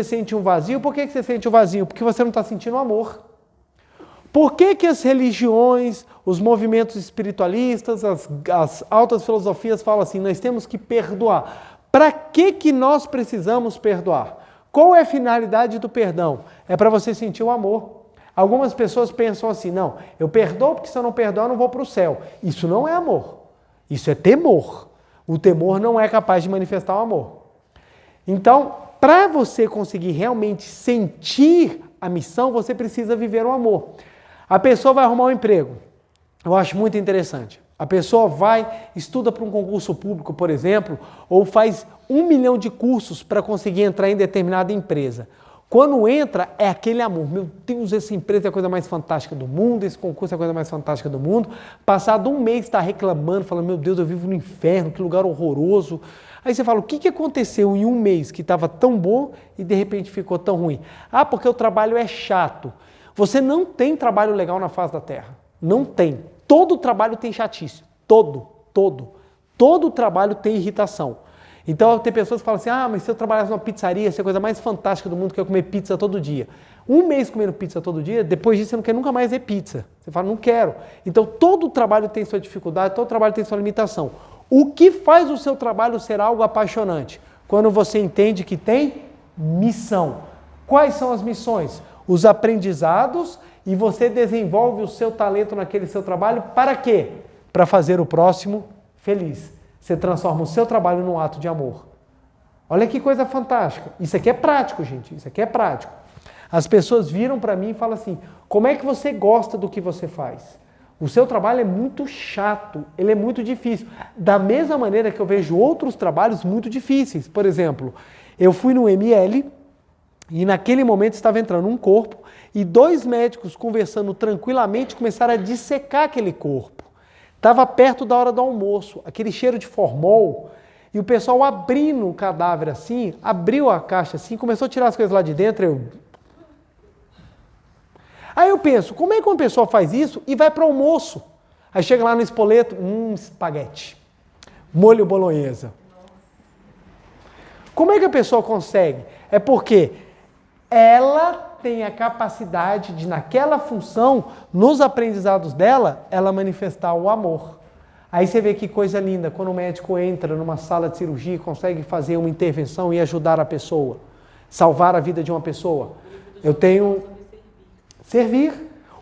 sente um vazio. Por que você sente um vazio? Porque você não está sentindo amor. Por que as religiões, os movimentos espiritualistas, as altas filosofias falam assim, nós temos que perdoar? Para que nós precisamos perdoar? Qual é a finalidade do perdão? É para você sentir o amor. Algumas pessoas pensam assim, não, eu perdoo porque se eu não perdoar eu não vou para o céu. Isso não é amor, isso é temor. O temor não é capaz de manifestar o amor. Então, para você conseguir realmente sentir a missão, você precisa viver o amor. A pessoa vai arrumar um emprego, eu acho muito interessante. A pessoa vai, estuda para um concurso público, por exemplo, ou faz 1 milhão de cursos para conseguir entrar em determinada empresa. Quando entra, é aquele amor. Meu Deus, essa empresa é a coisa mais fantástica do mundo, esse concurso é a coisa mais fantástica do mundo. Passado um mês, está reclamando, falando, meu Deus, eu vivo no inferno, que lugar horroroso. Aí você fala, o que aconteceu em um mês que estava tão bom e de repente ficou tão ruim? Ah, porque o trabalho é chato. Você não tem trabalho legal na face da terra. Não tem. Todo trabalho tem chatice. Todo trabalho tem irritação. Então tem pessoas que falam assim, mas se eu trabalhasse numa pizzaria, isso é a coisa mais fantástica do mundo, que é comer pizza todo dia. Um mês comendo pizza todo dia, depois disso você não quer nunca mais ver pizza. Você fala, não quero. Então todo trabalho tem sua dificuldade, todo trabalho tem sua limitação. O que faz o seu trabalho ser algo apaixonante? Quando você entende que tem missão. Quais são as missões? Os aprendizados, e você desenvolve o seu talento naquele seu trabalho para quê? Para fazer o próximo feliz. Você transforma o seu trabalho num ato de amor. Olha que coisa fantástica. Isso aqui é prático, gente. Isso aqui é prático. As pessoas viram para mim e falam assim, como é que você gosta do que você faz? O seu trabalho é muito chato, ele é muito difícil. Da mesma maneira que eu vejo outros trabalhos muito difíceis. Por exemplo, eu fui no ML e naquele momento estava entrando um corpo e 2 médicos conversando tranquilamente começaram a dissecar aquele corpo. Estava perto da hora do almoço, aquele cheiro de formol, e o pessoal abrindo o cadáver assim, abriu a caixa assim, começou a tirar as coisas lá de dentro, Aí eu penso, como é que uma pessoa faz isso e vai para o almoço? Aí chega lá no espoleto, espaguete, molho bolonhesa. Como é que a pessoa consegue? É porque ela tem a capacidade de, naquela função, nos aprendizados dela, ela manifestar o amor. Aí você vê que coisa linda, quando o médico entra numa sala de cirurgia e consegue fazer uma intervenção e ajudar a pessoa, salvar a vida de uma pessoa. Eu tenho... Servir.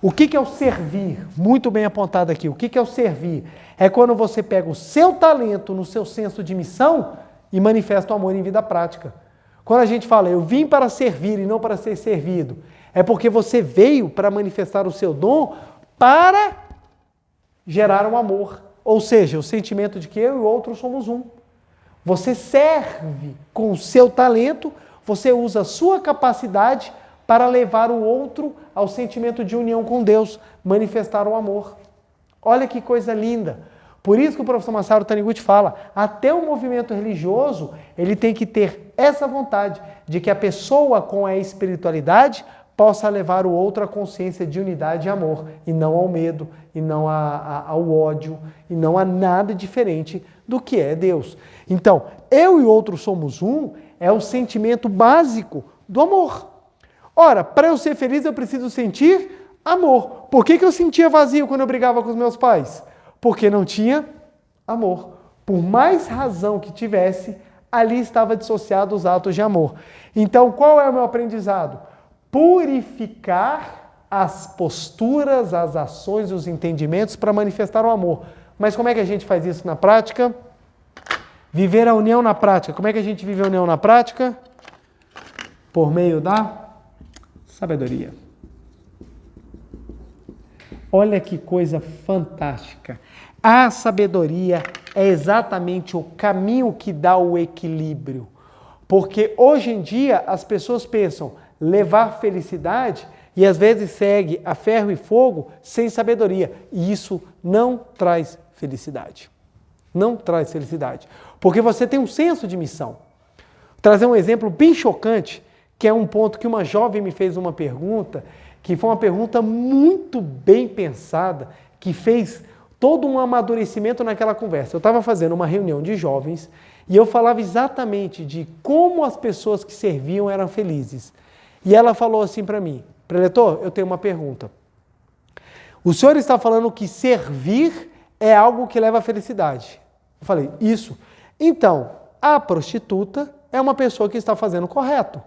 O que é o servir? Muito bem apontado aqui. O que é o servir? É quando você pega o seu talento no seu senso de missão e manifesta o amor em vida prática. Quando a gente fala, eu vim para servir e não para ser servido, é porque você veio para manifestar o seu dom para gerar um amor. Ou seja, o sentimento de que eu e o outro somos um. Você serve com o seu talento, você usa a sua capacidade para levar o outro ao sentimento de união com Deus, manifestar o amor. Olha que coisa linda. Por isso que o professor Masaru Taniguchi fala, até o movimento religioso, ele tem que ter essa vontade de que a pessoa com a espiritualidade possa levar o outro à consciência de unidade e amor, e não ao medo, e não ao ódio, e não a nada diferente do que é Deus. Então, eu e o outro somos um é o sentimento básico do amor. Ora, para eu ser feliz eu preciso sentir amor. Por que eu sentia vazio quando eu brigava com os meus pais? Porque não tinha amor. Por mais razão que tivesse, ali estava dissociado os atos de amor. Então, qual é o meu aprendizado? Purificar as posturas, as ações, os entendimentos para manifestar o amor. Mas como é que a gente faz isso na prática? Viver a união na prática. Como é que a gente vive a união na prática? Por meio da sabedoria. Olha que coisa fantástica. A sabedoria é exatamente o caminho que dá o equilíbrio. Porque hoje em dia as pessoas pensam levar felicidade e às vezes segue a ferro e fogo sem sabedoria. E isso não traz felicidade. Não traz felicidade. Porque você tem um senso de missão. Vou trazer um exemplo bem chocante, que é um ponto que uma jovem me fez uma pergunta, que foi uma pergunta muito bem pensada, que fez todo um amadurecimento naquela conversa. Eu estava fazendo uma reunião de jovens e eu falava exatamente de como as pessoas que serviam eram felizes. E ela falou assim para mim: preletor, eu tenho uma pergunta. O senhor está falando que servir é algo que leva à felicidade. Eu falei, isso. Então, a prostituta é uma pessoa que está fazendo o correto.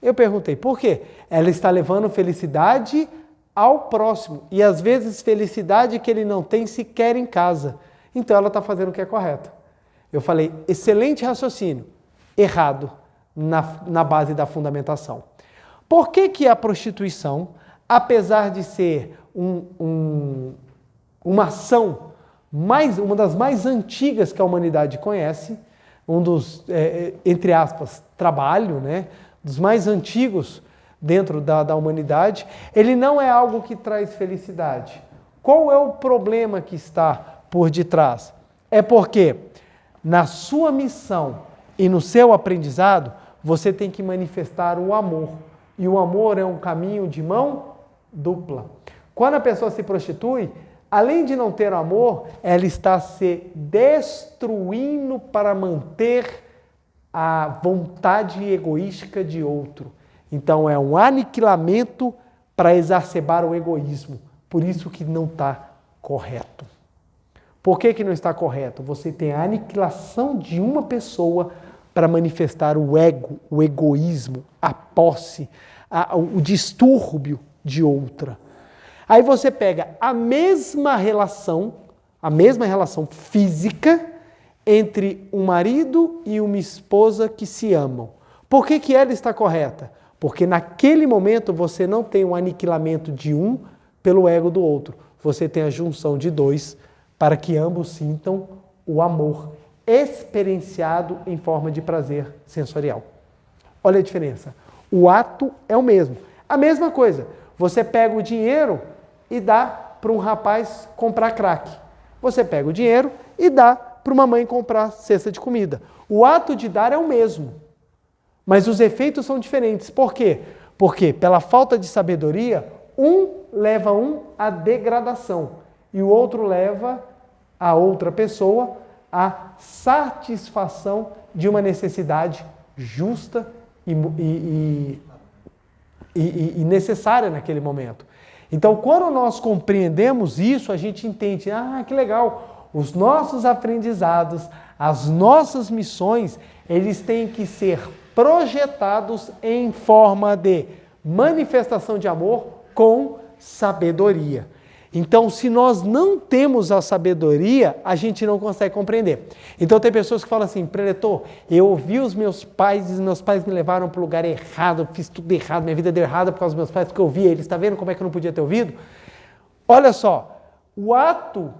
Eu perguntei, por quê? Ela está levando felicidade ao próximo. E às vezes felicidade que ele não tem sequer em casa. Então ela está fazendo o que é correto. Eu falei, excelente raciocínio. Errado na base da fundamentação. Por que a prostituição, apesar de ser uma ação, uma das mais antigas que a humanidade conhece, um dos, entre aspas, trabalho, né, dos mais antigos dentro da humanidade, ele não é algo que traz felicidade. Qual é o problema que está por detrás? É porque na sua missão e no seu aprendizado, você tem que manifestar o amor. E o amor é um caminho de mão dupla. Quando a pessoa se prostitui, além de não ter amor, ela está se destruindo para manter a vontade egoística de outro. Então é um aniquilamento para exacerbar o egoísmo. Por isso que não está correto. Por que não está correto? Você tem a aniquilação de uma pessoa para manifestar o ego, o egoísmo, a posse, o distúrbio de outra. Aí você pega a mesma relação física entre um marido e uma esposa que se amam. Por que ela está correta? Porque naquele momento você não tem um aniquilamento de um pelo ego do outro. Você tem a junção de dois para que ambos sintam o amor experienciado em forma de prazer sensorial. Olha a diferença. O ato é o mesmo. A mesma coisa. Você pega o dinheiro e dá para um rapaz comprar crack. Você pega o dinheiro e dá para uma mãe comprar cesta de comida. O ato de dar é o mesmo. Mas os efeitos são diferentes. Por quê? Porque pela falta de sabedoria, um leva à degradação e o outro leva a outra pessoa à satisfação de uma necessidade justa e necessária naquele momento. Então, quando nós compreendemos isso, a gente entende, que legal, os nossos aprendizados, as nossas missões, eles têm que ser projetados em forma de manifestação de amor com sabedoria. Então, se nós não temos a sabedoria, a gente não consegue compreender. Então, tem pessoas que falam assim, preletor, eu ouvi os meus pais me levaram para o lugar errado, eu fiz tudo errado, minha vida deu errada por causa dos meus pais, porque eu ouvi eles, está vendo como é que eu não podia ter ouvido? Olha só, o ato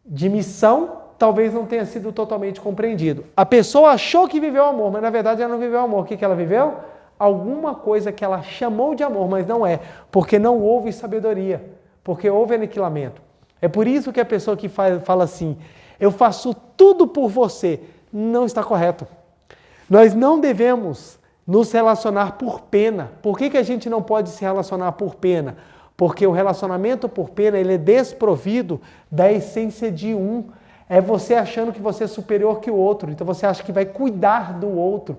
de missão talvez não tenha sido totalmente compreendido. A pessoa achou que viveu amor, mas na verdade ela não viveu amor. O que ela viveu? Alguma coisa que ela chamou de amor, mas não é, porque não houve sabedoria. Porque houve aniquilamento. É por isso que a pessoa que fala assim, eu faço tudo por você, não está correto. Nós não devemos nos relacionar por pena. Por que a gente não pode se relacionar por pena? Porque o relacionamento por pena, ele é desprovido da essência de um. É você achando que você é superior que o outro. Então você acha que vai cuidar do outro.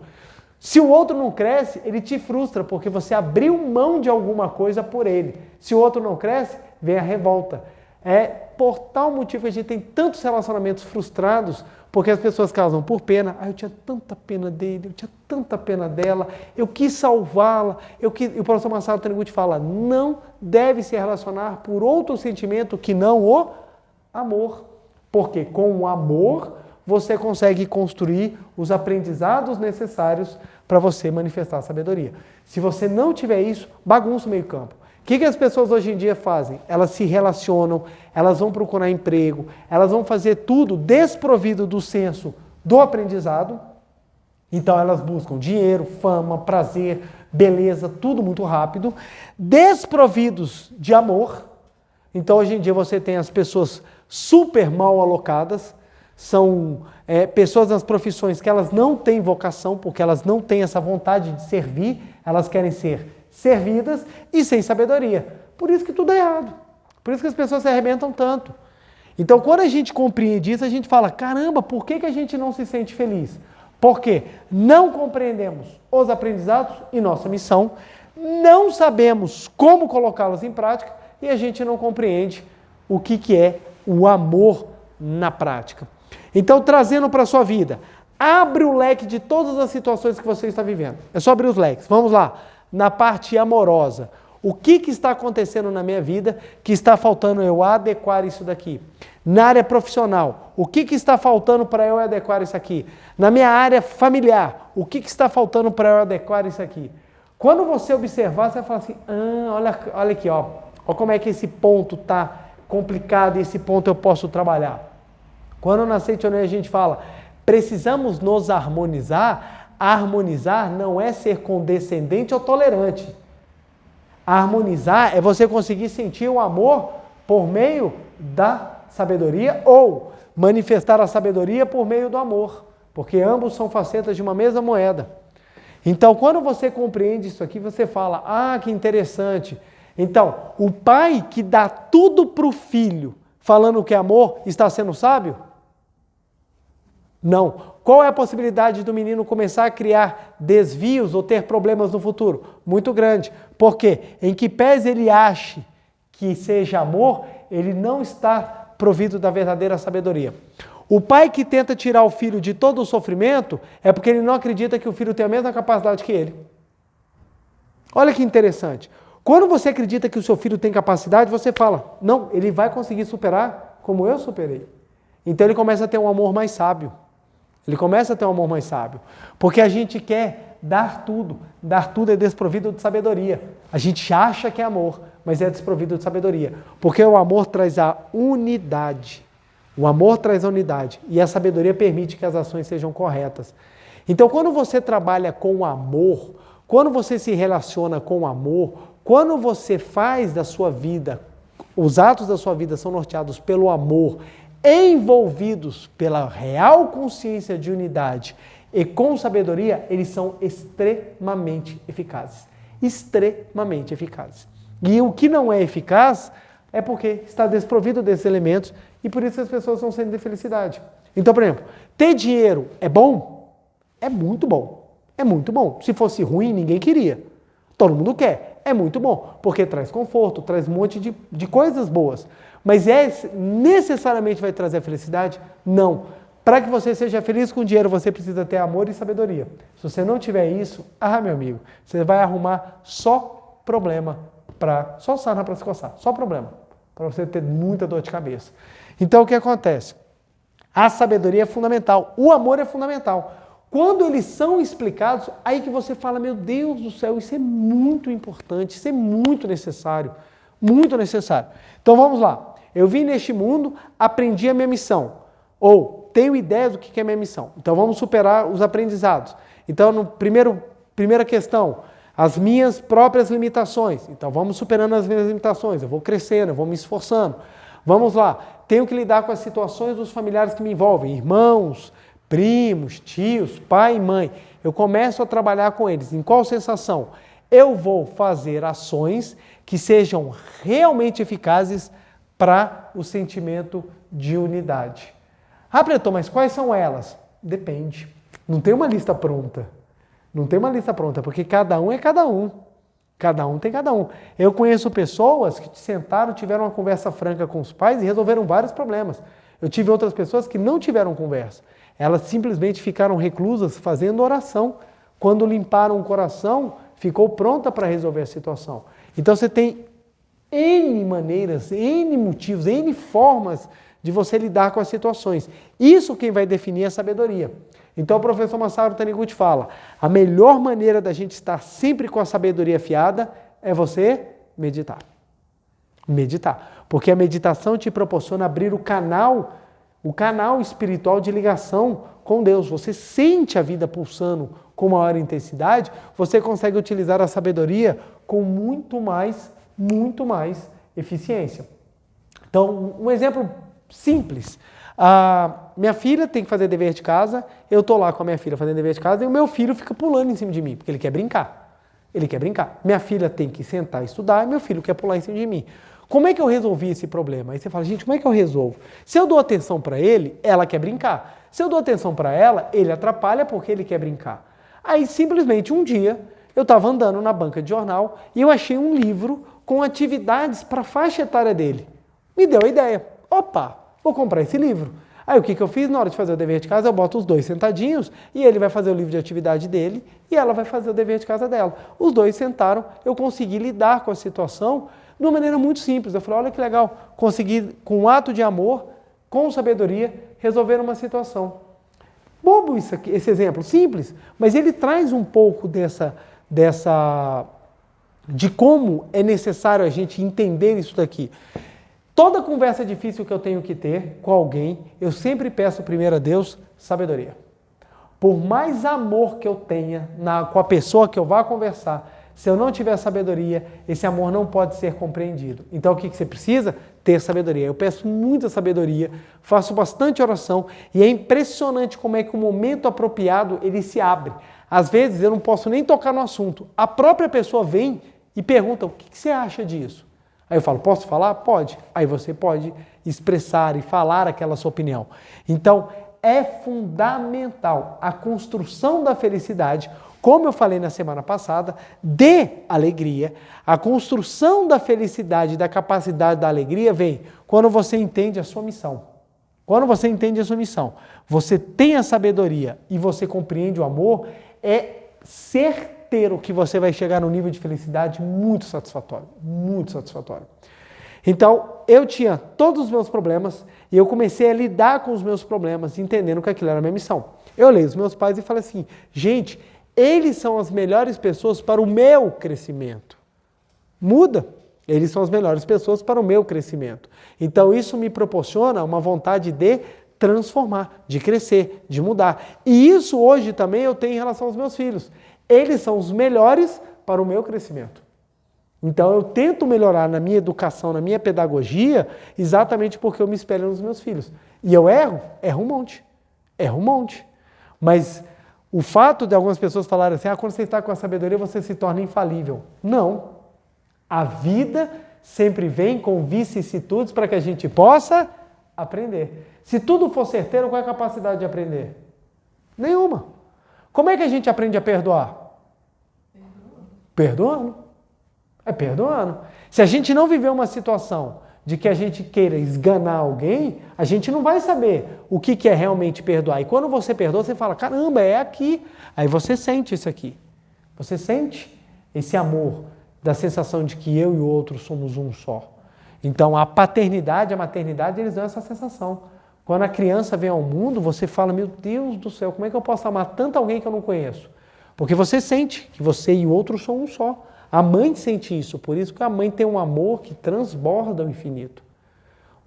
Se o outro não cresce, ele te frustra, porque você abriu mão de alguma coisa por ele. Se o outro não cresce, vem a revolta. É por tal motivo que a gente tem tantos relacionamentos frustrados, porque as pessoas casam por pena. Eu tinha tanta pena dele, eu tinha tanta pena dela, eu quis salvá-la. E o professor Masaru Taniguchi fala, não deve se relacionar por outro sentimento que não o amor. Porque com o amor você consegue construir os aprendizados necessários para você manifestar a sabedoria. Se você não tiver isso, bagunça o meio campo. O que as pessoas hoje em dia fazem? Elas se relacionam, elas vão procurar emprego, elas vão fazer tudo desprovido do senso do aprendizado. Então elas buscam dinheiro, fama, prazer, beleza, tudo muito rápido, desprovidos de amor. Então hoje em dia você tem as pessoas super mal alocadas, são pessoas nas profissões que elas não têm vocação, porque elas não têm essa vontade de servir, elas querem ser servidas e sem sabedoria. Por isso que tudo é errado. Por isso que as pessoas se arrebentam tanto. Então, quando a gente compreende isso, a gente fala, caramba, por que a gente não se sente feliz? Porque não compreendemos os aprendizados e nossa missão, não sabemos como colocá-los em prática e a gente não compreende o que é o amor na prática. Então, trazendo para a sua vida, abre o leque de todas as situações que você está vivendo. É só abrir os leques. Vamos lá. Na parte amorosa, o que está acontecendo na minha vida que está faltando eu adequar isso daqui? Na área profissional, o que está faltando para eu adequar isso aqui? Na minha área familiar, o que está faltando para eu adequar isso aqui? Quando você observar, você vai falar assim, olha aqui, ó como é que esse ponto está complicado e esse ponto eu posso trabalhar. Quando na Seichonen a gente fala, precisamos nos harmonizar, harmonizar não é ser condescendente ou tolerante. Harmonizar é você conseguir sentir o amor por meio da sabedoria ou manifestar a sabedoria por meio do amor, porque ambos são facetas de uma mesma moeda. Então, quando você compreende isso aqui, você fala, que interessante. Então, o pai que dá tudo para o filho, falando que é amor, está sendo sábio? Não. Qual é a possibilidade do menino começar a criar desvios ou ter problemas no futuro? Muito grande. Porque em que pese ele ache que seja amor, ele não está provido da verdadeira sabedoria. O pai que tenta tirar o filho de todo o sofrimento é porque ele não acredita que o filho tem a mesma capacidade que ele. Olha que interessante. Quando você acredita que o seu filho tem capacidade, você fala, não, ele vai conseguir superar como eu superei. Então ele começa a ter um amor mais sábio. Ele começa a ter um amor mais sábio. Porque a gente quer dar tudo. Dar tudo é desprovido de sabedoria. A gente acha que é amor, mas é desprovido de sabedoria. Porque o amor traz a unidade. O amor traz a unidade. E a sabedoria permite que as ações sejam corretas. Então, quando você trabalha com amor, quando você se relaciona com amor, quando você faz da sua vida, os atos da sua vida são norteados pelo amor, envolvidos pela real consciência de unidade e com sabedoria, eles são extremamente eficazes. Extremamente eficazes. E o que não é eficaz é porque está desprovido desses elementos e por isso as pessoas estão sendo de felicidade. Então, por exemplo, ter dinheiro é bom? É muito bom. É muito bom. Se fosse ruim, ninguém queria. Todo mundo quer. É muito bom, porque traz conforto, traz um monte de coisas boas. Mas necessariamente vai trazer felicidade? Não. Para que você seja feliz com dinheiro, você precisa ter amor e sabedoria. Se você não tiver isso, meu amigo, você vai arrumar só problema, só sarna para se coçar, só problema, para você ter muita dor de cabeça. Então, o que acontece? A sabedoria é fundamental, o amor é fundamental. Quando eles são explicados, aí que você fala, meu Deus do céu, isso é muito importante, isso é muito necessário, muito necessário. Então, vamos lá. Eu vim neste mundo, aprendi a minha missão, ou tenho ideia do que é minha missão. Então vamos superar os aprendizados. Então, primeira questão, as minhas próprias limitações. Então vamos superando as minhas limitações, eu vou crescendo, eu vou me esforçando. Vamos lá, tenho que lidar com as situações dos familiares que me envolvem, irmãos, primos, tios, pai e mãe. eu começo a trabalhar com eles. Em qual sensação? Eu vou fazer ações que sejam realmente eficazes para o sentimento de unidade. Ah, Pretor, mas quais são elas? Depende. Não tem uma lista pronta. Não tem uma lista pronta, porque cada um é cada um. Cada um tem cada um. Eu conheço pessoas que sentaram, tiveram uma conversa franca com os pais e resolveram vários problemas. Eu tive outras pessoas que não tiveram conversa. Elas simplesmente ficaram reclusas fazendo oração. Quando limparam o coração, ficou pronta para resolver a situação. Então você tem N maneiras, N motivos, N formas de você lidar com as situações. Isso quem vai definir é a sabedoria. Então o professor Masaru Taniguchi fala, a melhor maneira da gente estar sempre com a sabedoria afiada é você meditar. Meditar. Porque a meditação te proporciona abrir o canal espiritual de ligação com Deus. Você sente a vida pulsando com maior intensidade, você consegue utilizar a sabedoria com muito mais eficiência. Então, um exemplo simples. Minha filha tem que fazer dever de casa, eu estou lá com a minha filha fazendo dever de casa e o meu filho fica pulando em cima de mim, porque ele quer brincar. Ele quer brincar. Minha filha tem que sentar e estudar e meu filho quer pular em cima de mim. Como é que eu resolvi esse problema? Aí você fala, gente, como é que eu resolvo? Se eu dou atenção para ele, ela quer brincar. Se eu dou atenção para ela, ele atrapalha porque ele quer brincar. Aí, simplesmente, um dia, eu estava andando na banca de jornal e eu achei um livro com atividades para a faixa etária dele. Me deu a ideia. Opa, vou comprar esse livro. Aí, o que eu fiz? Na hora de fazer o dever de casa, eu boto os dois sentadinhos e ele vai fazer o livro de atividade dele e ela vai fazer o dever de casa dela. Os dois sentaram, eu consegui lidar com a situação de uma maneira muito simples. Eu falei, olha que legal, consegui, com um ato de amor, com sabedoria, resolver uma situação. Bobo isso aqui, esse exemplo, simples, mas ele traz um pouco de como é necessário a gente entender isso daqui. Toda conversa difícil que eu tenho que ter com alguém, eu sempre peço primeiro a Deus sabedoria. Por mais amor que eu tenha com a pessoa que eu vá conversar, se eu não tiver sabedoria, esse amor não pode ser compreendido. Então o que você precisa? Ter sabedoria. Eu peço muita sabedoria, faço bastante oração e é impressionante como é que o momento apropriado ele se abre. Às vezes eu não posso nem tocar no assunto. A própria pessoa vem e pergunta, o que você acha disso? Aí eu falo, posso falar? Pode. Aí você pode expressar e falar aquela sua opinião. Então é fundamental a construção da felicidade, como eu falei na semana passada, de alegria. A construção da felicidade, da capacidade da alegria vem quando você entende a sua missão. Quando você entende a sua missão, você tem a sabedoria e você compreende o amor, é certeiro que você vai chegar num nível de felicidade muito satisfatório. Muito satisfatório. Então, eu tinha todos os meus problemas e eu comecei a lidar com os meus problemas, entendendo que aquilo era a minha missão. Eu olhei os meus pais e falei assim, gente, eles são as melhores pessoas para o meu crescimento. Muda. Eles são as melhores pessoas para o meu crescimento. Então isso me proporciona uma vontade de transformar, de crescer, de mudar. E isso hoje também eu tenho em relação aos meus filhos. Eles são os melhores para o meu crescimento. Então eu tento melhorar na minha educação, na minha pedagogia, exatamente porque eu me espelho nos meus filhos. E eu erro um monte. Erro um monte. Mas o fato de algumas pessoas falarem assim, quando você está com a sabedoria, você se torna infalível. Não. A vida sempre vem com vicissitudes para que a gente possa aprender. Se tudo for certeiro, qual é a capacidade de aprender? Nenhuma. Como é que a gente aprende a perdoar? Perdoando. É perdoando. Se a gente não viver uma situação de que a gente queira esganar alguém, a gente não vai saber o que é realmente perdoar. E quando você perdoa, você fala, caramba, é aqui. Aí você sente isso aqui. Você sente esse amor, da sensação de que eu e o outro somos um só. Então, a paternidade, a maternidade, eles dão essa sensação. Quando a criança vem ao mundo, você fala, meu Deus do céu, como é que eu posso amar tanto alguém que eu não conheço? Porque você sente que você e o outro são um só. A mãe sente isso, por isso que a mãe tem um amor que transborda o infinito.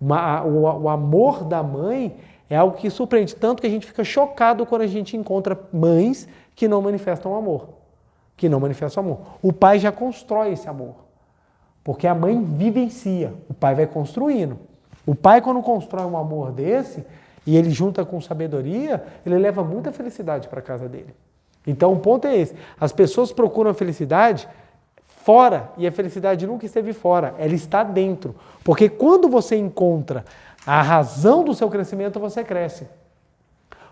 O amor da mãe é algo que surpreende, tanto que a gente fica chocado quando a gente encontra mães que não manifestam amor. Que não manifestam amor. O pai já constrói esse amor, porque a mãe vivencia, o pai vai construindo. O pai, quando constrói um amor desse, e ele junta com sabedoria, ele leva muita felicidade para a casa dele. Então o ponto é esse. As pessoas procuram a felicidade fora e a felicidade nunca esteve fora, ela está dentro. Porque quando você encontra a razão do seu crescimento, você cresce.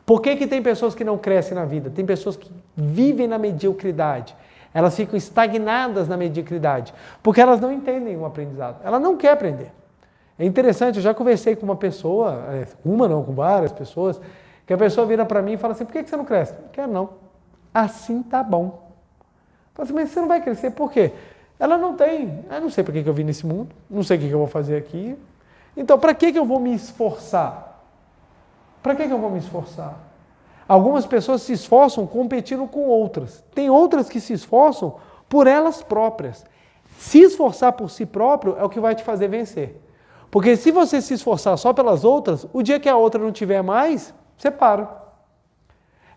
Por que tem pessoas que não crescem na vida? Tem pessoas que vivem na mediocridade. Elas ficam estagnadas na mediocridade, porque elas não entendem o aprendizado. Ela não quer aprender. É interessante, eu já conversei com uma pessoa, com várias pessoas, que a pessoa vira para mim e fala assim, por que você não cresce? Não quero não. Assim tá bom. Eu falo assim, mas você não vai crescer, por quê? Ela não tem, eu não sei para que eu vim nesse mundo, não sei o que eu vou fazer aqui. Então, para que eu vou me esforçar? Para que eu vou me esforçar? Algumas pessoas se esforçam competindo com outras. Tem outras que se esforçam por elas próprias. Se esforçar por si próprio é o que vai te fazer vencer. Porque se você se esforçar só pelas outras, o dia que a outra não tiver mais, você para.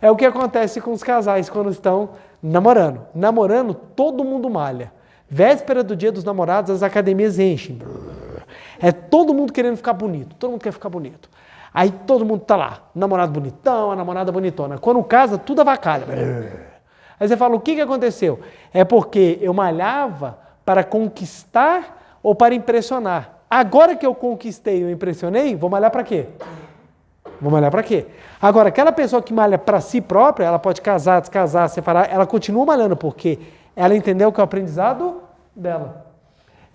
É o que acontece com os casais quando estão namorando. Namorando, todo mundo malha. Véspera do dia dos namorados, as academias enchem. É todo mundo querendo ficar bonito. Todo mundo quer ficar bonito. Aí todo mundo tá lá. Namorado bonitão, a namorada bonitona. Quando casa, tudo avacalha. Aí você fala, o que aconteceu? É porque eu malhava para conquistar ou para impressionar. Agora que eu conquistei ou impressionei, vou malhar para quê? Vou malhar para quê? Agora, aquela pessoa que malha para si própria, ela pode casar, descasar, separar, ela continua malhando porque ela entendeu que é o aprendizado dela.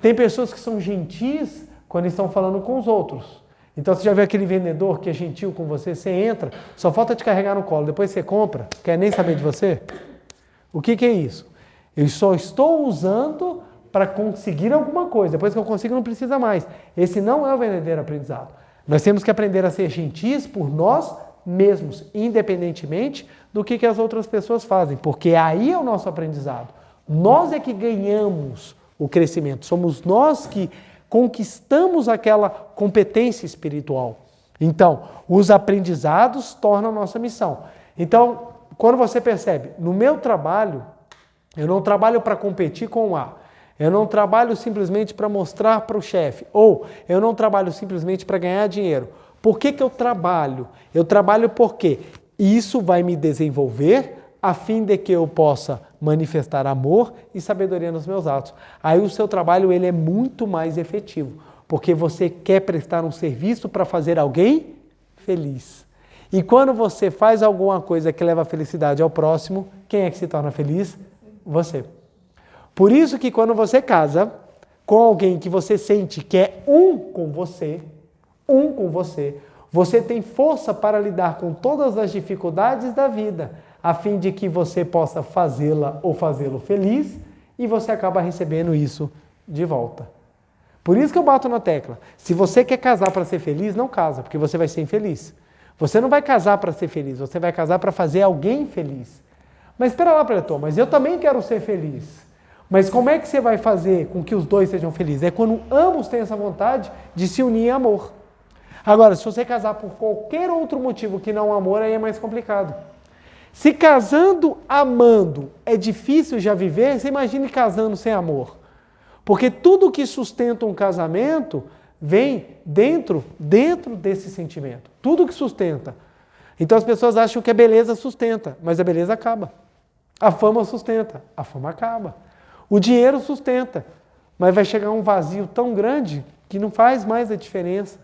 Tem pessoas que são gentis quando estão falando com os outros. Então, você já viu aquele vendedor que é gentil com você? Você entra, só falta te carregar no colo, depois você compra, quer nem saber de você? O que é isso? Eu só estou usando para conseguir alguma coisa. Depois que eu consigo, não precisa mais. Esse não é o verdadeiro aprendizado. Nós temos que aprender a ser gentis por nós mesmos, independentemente do que as outras pessoas fazem, porque aí é o nosso aprendizado. Nós é que ganhamos o crescimento. Somos nós que conquistamos aquela competência espiritual. Então, os aprendizados tornam a nossa missão. Então, quando você percebe, no meu trabalho, eu não trabalho para competir com o A. Eu não trabalho simplesmente para mostrar para o chefe. Ou eu não trabalho simplesmente para ganhar dinheiro. Por que eu trabalho? Eu trabalho porque isso vai me desenvolver a fim de que eu possa manifestar amor e sabedoria nos meus atos. Aí o seu trabalho ele é muito mais efetivo, porque você quer prestar um serviço para fazer alguém feliz. E quando você faz alguma coisa que leva a felicidade ao próximo, quem é que se torna feliz? Você. Por isso que quando você casa com alguém que você sente que é um com você, você tem força para lidar com todas as dificuldades da vida, a fim de que você possa fazê-la ou fazê-lo feliz, e você acaba recebendo isso de volta. Por isso que eu bato na tecla. Se você quer casar para ser feliz, não casa, porque você vai ser infeliz. Você não vai casar para ser feliz, você vai casar para fazer alguém feliz. Mas espera lá, Pretor, mas eu também quero ser feliz. Mas como é que você vai fazer com que os dois sejam felizes? É quando ambos têm essa vontade de se unir em amor. Agora, se você casar por qualquer outro motivo que não amor, aí é mais complicado. Se casando, amando, é difícil já viver, você imagine casando sem amor. Porque tudo que sustenta um casamento vem dentro desse sentimento. Tudo que sustenta. Então as pessoas acham que a beleza sustenta, mas a beleza acaba. A fama sustenta, a fama acaba. O dinheiro sustenta, mas vai chegar um vazio tão grande que não faz mais a diferença.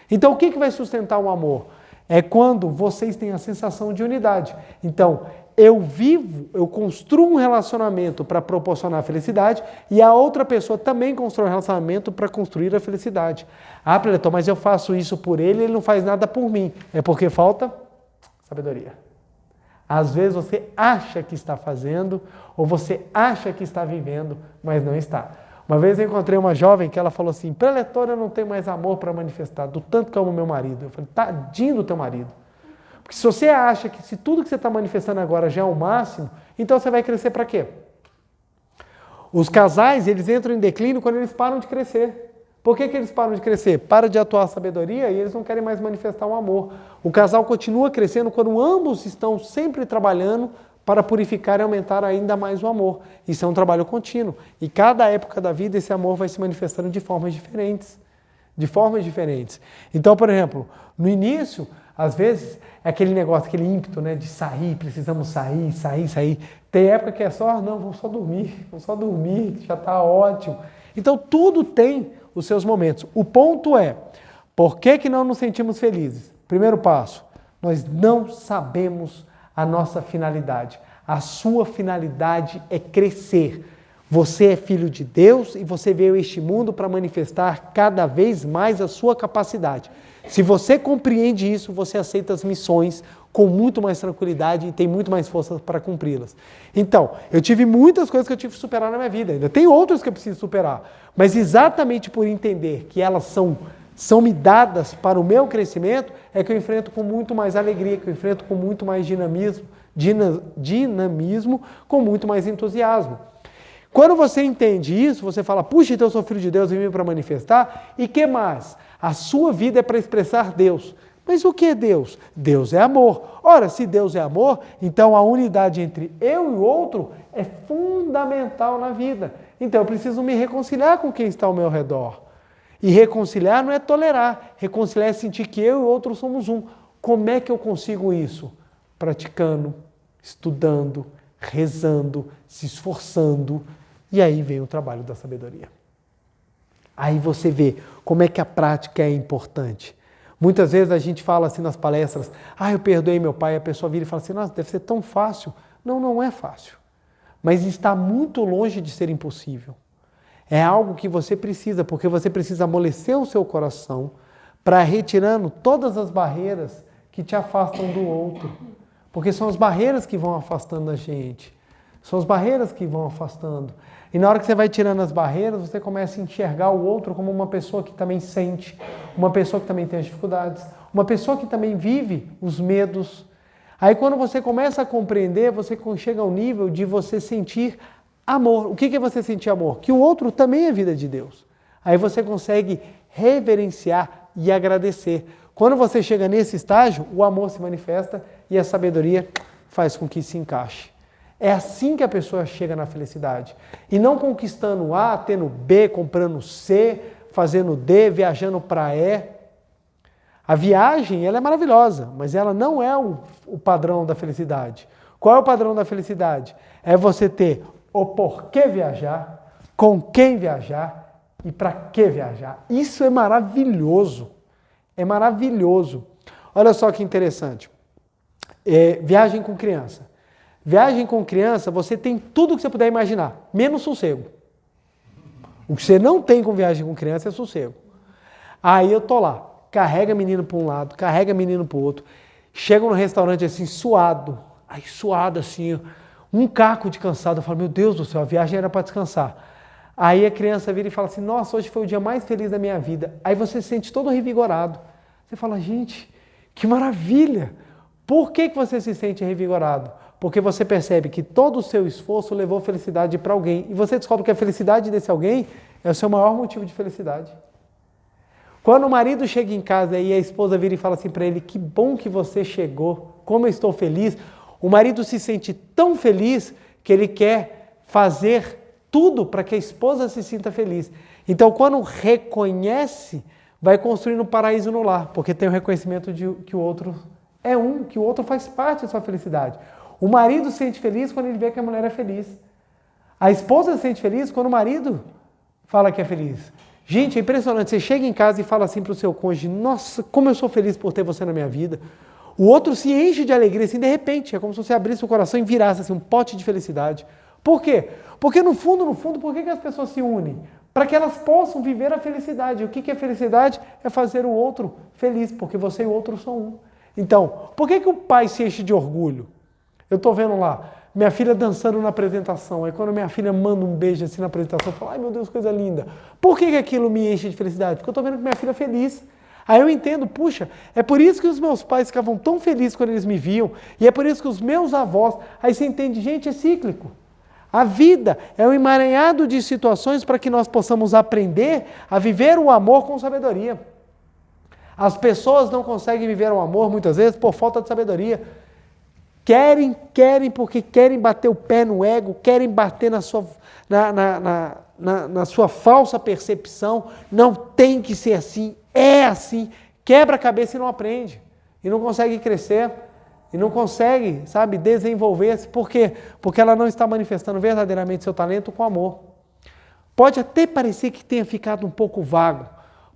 Então o que vai sustentar o amor? É quando vocês têm a sensação de unidade. Então, eu construo um relacionamento para proporcionar felicidade e a outra pessoa também constrói um relacionamento para construir a felicidade. Ah, Pretor, mas eu faço isso por ele não faz nada por mim. É porque falta sabedoria. Às vezes você acha que está fazendo ou você acha que está vivendo, mas não está. Uma vez eu encontrei uma jovem que ela falou assim, Preletor, eu não tenho mais amor para manifestar, do tanto que eu amo meu marido. Eu falei, tadinho do teu marido. Porque se você acha que se tudo que você está manifestando agora já é o máximo, então você vai crescer para quê? Os casais, eles entram em declínio quando eles param de crescer. Por que eles param de crescer? Para de atuar a sabedoria e eles não querem mais manifestar o amor. O casal continua crescendo quando ambos estão sempre trabalhando para purificar e aumentar ainda mais o amor. Isso é um trabalho contínuo. E cada época da vida esse amor vai se manifestando de formas diferentes. Então, por exemplo, no início, Às vezes é aquele negócio, aquele ímpeto, né, de sair, precisamos sair. Tem época que é só, não, vamos só dormir, já está ótimo. Então tudo tem os seus momentos. O ponto é, por que não nos sentimos felizes? Primeiro passo, nós não sabemos a nossa finalidade. A sua finalidade é crescer. Você é filho de Deus e você veio a este mundo para manifestar cada vez mais a sua capacidade. Se você compreende isso, você aceita as missões com muito mais tranquilidade e tem muito mais força para cumpri-las. Então, eu tive muitas coisas que eu tive que superar na minha vida, ainda tem outras que eu preciso superar, mas exatamente por entender que elas são me dadas para o meu crescimento, é que eu enfrento com muito mais alegria, que eu enfrento com muito mais dinamismo, com muito mais entusiasmo. Quando você entende isso, você fala, puxa, então eu sou filho de Deus e vim para manifestar, e que mais? A sua vida é para expressar Deus. Mas o que é Deus? Deus é amor. Ora, se Deus é amor, então a unidade entre eu e o outro é fundamental na vida. Então eu preciso me reconciliar com quem está ao meu redor. E reconciliar não é tolerar, reconciliar é sentir que eu e o outro somos um. Como é que eu consigo isso? Praticando, estudando, rezando, se esforçando. E aí vem o trabalho da sabedoria. Aí você vê como é que a prática é importante. Muitas vezes a gente fala assim nas palestras, eu perdoei meu pai, a pessoa vira e fala assim, nossa, deve ser tão fácil. Não, não é fácil. Mas está muito longe de ser impossível. É algo que você precisa, porque você precisa amolecer o seu coração para retirando todas as barreiras que te afastam do outro. Porque são as barreiras que vão afastando a gente. São as barreiras que vão afastando. E na hora que você vai tirando as barreiras, você começa a enxergar o outro como uma pessoa que também sente, uma pessoa que também tem as dificuldades, uma pessoa que também vive os medos. Aí quando você começa a compreender, você chega ao nível de você sentir amor. O que é você sentir amor? Que o outro também é vida de Deus. Aí você consegue reverenciar e agradecer. Quando você chega nesse estágio, o amor se manifesta e a sabedoria faz com que se encaixe. É assim que a pessoa chega na felicidade. E não conquistando A, tendo B, comprando C, fazendo D, viajando para E. A viagem, ela é maravilhosa, mas ela não é o padrão da felicidade. Qual é o padrão da felicidade? É você ter o porquê viajar, com quem viajar e para que viajar. Isso é maravilhoso. É maravilhoso. Olha só que interessante. Viagem com criança. Viagem com criança, você tem tudo que você puder imaginar, menos sossego. O que você não tem com viagem com criança é sossego. Aí eu tô lá, carrega menino para um lado, carrega menino para o outro, chego no restaurante assim, suado assim, um caco de cansado, eu falo, meu Deus do céu, a viagem era para descansar. Aí a criança vira e fala assim, nossa, hoje foi o dia mais feliz da minha vida. Aí você se sente todo revigorado. Você fala, gente, que maravilha! Por que você se sente revigorado? Porque você percebe que todo o seu esforço levou felicidade para alguém. E você descobre que a felicidade desse alguém é o seu maior motivo de felicidade. Quando o marido chega em casa e a esposa vira e fala assim para ele, que bom que você chegou, como eu estou feliz. O marido se sente tão feliz que ele quer fazer tudo para que a esposa se sinta feliz. Então, quando reconhece, vai construindo um paraíso no lar, porque tem o reconhecimento de que o outro é que o outro faz parte da sua felicidade. O marido se sente feliz quando ele vê que a mulher é feliz. A esposa se sente feliz quando o marido fala que é feliz. Gente, é impressionante. Você chega em casa e fala assim para o seu cônjuge, nossa, como eu sou feliz por ter você na minha vida. O outro se enche de alegria, assim, de repente. É como se você abrisse o coração e virasse assim, um pote de felicidade. Por quê? Porque no fundo, por que as pessoas se unem? Para que elas possam viver a felicidade. O que é felicidade? É fazer o outro feliz, porque você e o outro são um. Então, por que o pai se enche de orgulho? Eu estou vendo lá, minha filha dançando na apresentação. Aí quando minha filha manda um beijo assim na apresentação, eu falo, ai meu Deus, coisa linda. Por que aquilo me enche de felicidade? Porque eu estou vendo que minha filha é feliz. Aí eu entendo, puxa, é por isso que os meus pais ficavam tão felizes quando eles me viam. E é por isso que os meus avós, aí você entende, gente, é cíclico. A vida é um emaranhado de situações para que nós possamos aprender a viver o amor com sabedoria. As pessoas não conseguem viver o amor muitas vezes por falta de sabedoria. Querem porque querem bater o pé no ego, querem bater na sua falsa percepção. Não tem que ser assim, é assim. Quebra a cabeça e não aprende. e não consegue crescer, e não consegue, sabe, desenvolver-se. Por quê? Porque ela não está manifestando verdadeiramente seu talento com amor. Pode até parecer que tenha ficado um pouco vago,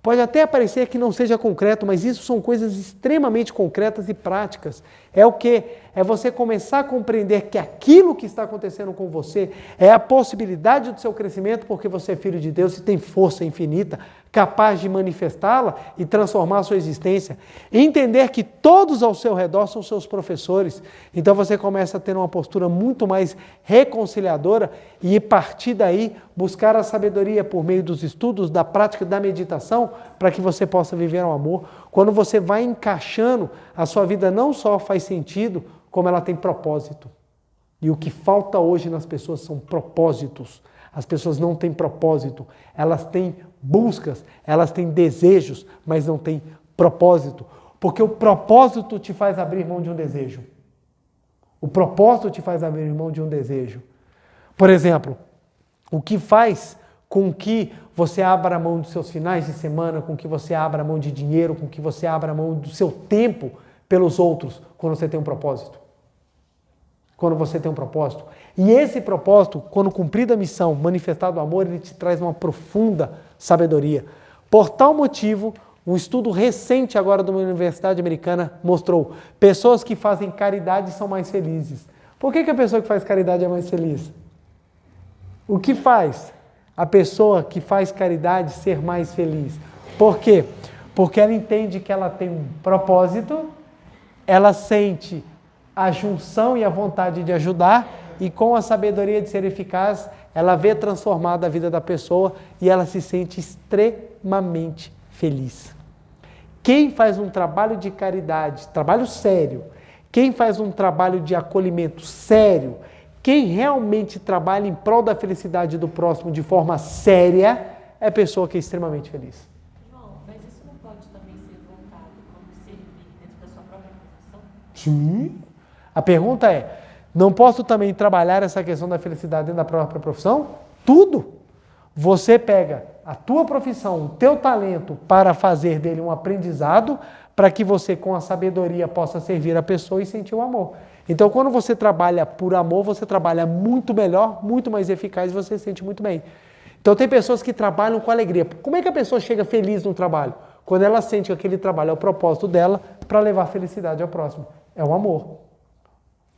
pode até parecer que não seja concreto, mas isso são coisas extremamente concretas e práticas. É o quê? É você começar a compreender que aquilo que está acontecendo com você é a possibilidade do seu crescimento, porque você é filho de Deus e tem força infinita, capaz de manifestá-la e transformar a sua existência. Entender que todos ao seu redor são seus professores. Então você começa a ter uma postura muito mais reconciliadora e, a partir daí, buscar a sabedoria por meio dos estudos, da prática, da meditação, para que você possa viver o amor. Quando você vai encaixando, a sua vida não só faz sentido, como ela tem propósito. E o que falta hoje nas pessoas são propósitos. As pessoas não têm propósito, elas têm buscas, elas têm desejos, mas não têm propósito. Porque o propósito te faz abrir mão de um desejo. O propósito te faz abrir mão de um desejo. Por exemplo, o que faz com que você abra mão dos seus finais de semana, com que você abra mão de dinheiro, com que você abra mão do seu tempo pelos outros, quando você tem um propósito. Quando você tem um propósito. E esse propósito, quando cumprida a missão, manifestado o amor, ele te traz uma profunda sabedoria. Por tal motivo, um estudo recente agora de uma universidade americana mostrou pessoas que fazem caridade são mais felizes. Por que a pessoa que faz caridade é mais feliz? O que faz a pessoa que faz caridade ser mais feliz? Por quê? Porque ela entende que ela tem um propósito, ela sente a junção e a vontade de ajudar, e com a sabedoria de ser eficaz, ela vê transformada a vida da pessoa e ela se sente extremamente feliz. Quem faz um trabalho de caridade, trabalho sério, quem faz um trabalho de acolhimento sério, quem realmente trabalha em prol da felicidade do próximo de forma séria, é a pessoa que é extremamente feliz. João, mas isso não pode também ser voltado como servir dentro da sua própria profissão? Sim. A pergunta é, não posso também trabalhar essa questão da felicidade dentro da própria profissão? Tudo. Você pega a tua profissão, o teu talento para fazer dele um aprendizado, para que você com a sabedoria possa servir a pessoa e sentir o amor. Então, quando você trabalha por amor, você trabalha muito melhor, muito mais eficaz e você se sente muito bem. Então, tem pessoas que trabalham com alegria. Como é que a pessoa chega feliz no trabalho? Quando ela sente que aquele trabalho é o propósito dela para levar felicidade ao próximo. É o amor.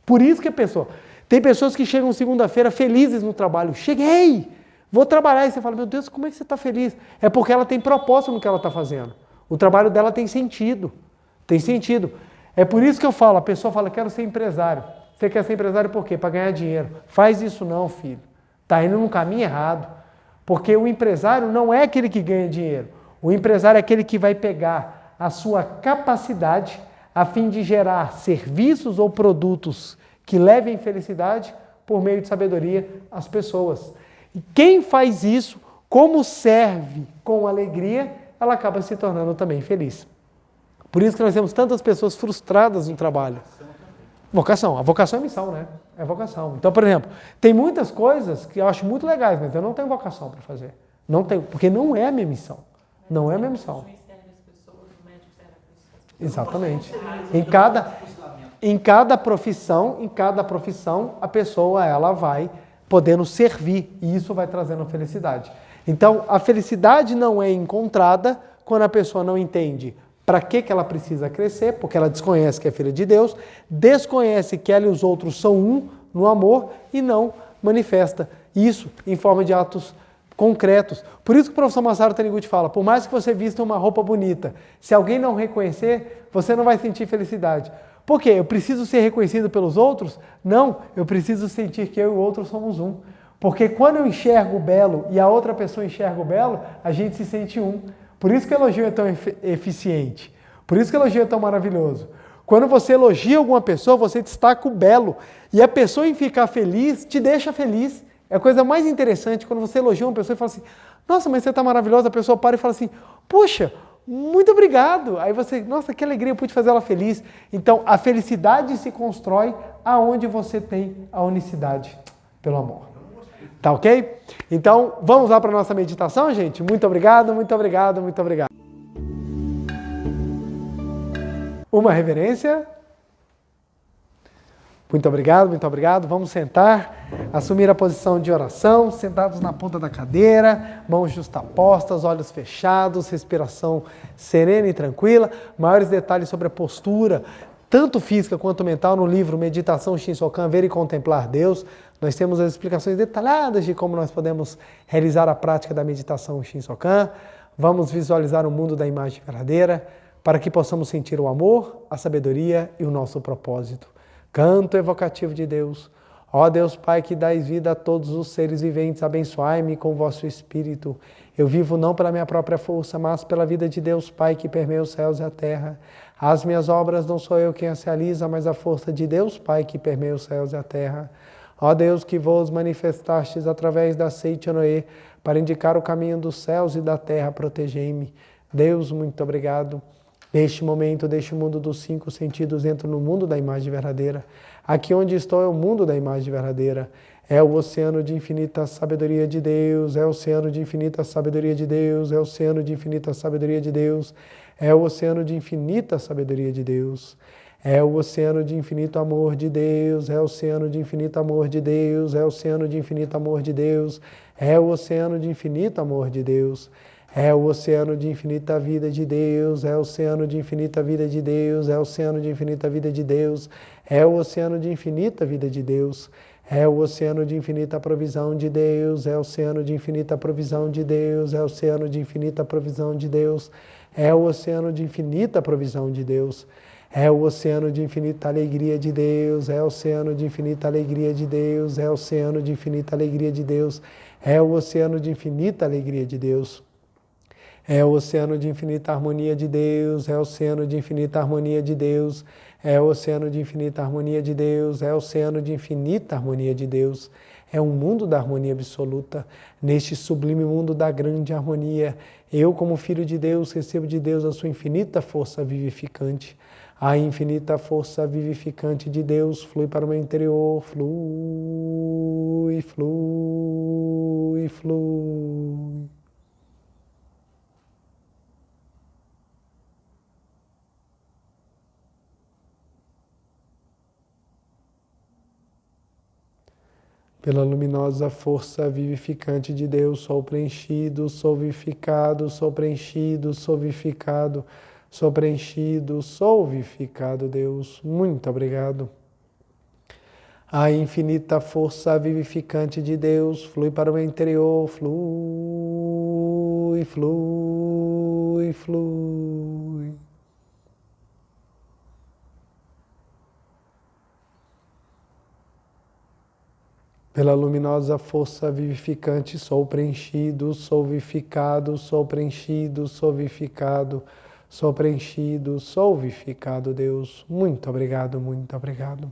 Por isso que a pessoa... Tem pessoas que chegam segunda-feira felizes no trabalho. Cheguei! Vou trabalhar. E você fala, meu Deus, como é que você está feliz? É porque ela tem propósito no que ela está fazendo. O trabalho dela tem sentido. Tem sentido. É por isso que eu falo, a pessoa fala, quero ser empresário. Você quer ser empresário por quê? Para ganhar dinheiro. Faz isso não, filho. Está indo num caminho errado. Porque o empresário não é aquele que ganha dinheiro. O empresário é aquele que vai pegar a sua capacidade a fim de gerar serviços ou produtos que levem felicidade por meio de sabedoria às pessoas. E quem faz isso, como serve com alegria, ela acaba se tornando também feliz. Por isso que nós temos tantas pessoas frustradas no trabalho. Vocação. A vocação é missão, né? É vocação. Então, por exemplo, tem muitas coisas que eu acho muito legais, mas eu não tenho vocação para fazer. Não tenho, porque não é a minha missão. Não é a minha missão. Exatamente. Em cada profissão, a pessoa ela vai podendo servir e isso vai trazendo felicidade. Então, a felicidade não é encontrada quando a pessoa não entende para que ela precisa crescer, porque ela desconhece que é filha de Deus, desconhece que ela e os outros são um no amor e não manifesta isso em forma de atos concretos. Por isso que o professor Masaru Taniguchi fala, por mais que você vista uma roupa bonita, se alguém não reconhecer, você não vai sentir felicidade. Por quê? Eu preciso ser reconhecido pelos outros? Não, eu preciso sentir que eu e o outro somos um. Porque quando eu enxergo o belo e a outra pessoa enxerga o belo, a gente se sente um. Por isso que o elogio é tão eficiente. Por isso que o elogio é tão maravilhoso. Quando você elogia alguma pessoa, você destaca o belo. E a pessoa em ficar feliz, te deixa feliz. É a coisa mais interessante quando você elogia uma pessoa e fala assim, nossa, mas você está maravilhosa. A pessoa para e fala assim, puxa, muito obrigado. Aí você, nossa, que alegria, eu pude fazer ela feliz. Então, a felicidade se constrói aonde você tem a unicidade pelo amor. Tá ok? Então, vamos lá para a nossa meditação, gente? Muito obrigado, muito obrigado, muito obrigado. Uma reverência. Muito obrigado, muito obrigado. Vamos sentar, assumir a posição de oração, sentados na ponta da cadeira, mãos justapostas, olhos fechados, respiração serena e tranquila. Maiores detalhes sobre a postura, tanto física quanto mental, no livro Meditação Shinsokan, Ver e Contemplar Deus. Nós temos as explicações detalhadas de como nós podemos realizar a prática da meditação Shinsokan. Vamos visualizar o mundo da imagem verdadeira, para que possamos sentir o amor, a sabedoria e o nosso propósito. Canto evocativo de Deus. Ó Deus Pai, que dais vida a todos os seres viventes, abençoai-me com o vosso Espírito. Eu vivo não pela minha própria força, mas pela vida de Deus Pai, que permeia os céus e a terra. As minhas obras não sou eu quem as realiza, mas a força de Deus Pai, que permeia os céus e a terra. Ó Deus, que vos manifestastes através da seite Noé, para indicar o caminho dos céus e da terra, protegei-me. Deus, muito obrigado. Neste momento, deste mundo dos 5 sentidos, entro no mundo da imagem verdadeira. Aqui onde estou é o mundo da imagem verdadeira. É o oceano de infinita sabedoria de Deus, é o oceano de infinita sabedoria de Deus, é o oceano de infinita sabedoria de Deus, é o oceano de infinita sabedoria de Deus. É o oceano de infinito amor de Deus, é o oceano de infinito amor de Deus, é o oceano de infinito amor de Deus, é o oceano de infinito amor de Deus. É o oceano de infinita vida de Deus, é o oceano de infinita vida de Deus, é o oceano de infinita vida de Deus, é o oceano de infinita vida de Deus, é o oceano de infinita provisão de Deus, é o oceano de infinita provisão de Deus, é o oceano de infinita provisão de Deus, é o oceano de infinita provisão de Deus, é o oceano de infinita alegria de Deus, é o oceano de infinita alegria de Deus, é o oceano de infinita alegria de Deus, é o oceano de infinita alegria de Deus. É o oceano de infinita harmonia de Deus, é o oceano de infinita harmonia de Deus, é o oceano de infinita harmonia de Deus, é o oceano de infinita harmonia de Deus. É um mundo da harmonia absoluta, neste sublime mundo da grande harmonia. Eu, como filho de Deus, recebo de Deus a sua infinita força vivificante. A infinita força vivificante de Deus flui para o meu interior, flui, flui, flui. Pela luminosa força vivificante de Deus, sou preenchido, sou vivificado, sou preenchido, sou vivificado, sou preenchido, sou vivificado, Deus. Muito obrigado. A infinita força vivificante de Deus flui para o meu interior, flui, flui, flui. Pela luminosa força vivificante, sou preenchido, sou vivificado, sou preenchido, sou vivificado, sou preenchido, sou vivificado, Deus. Muito obrigado, muito obrigado.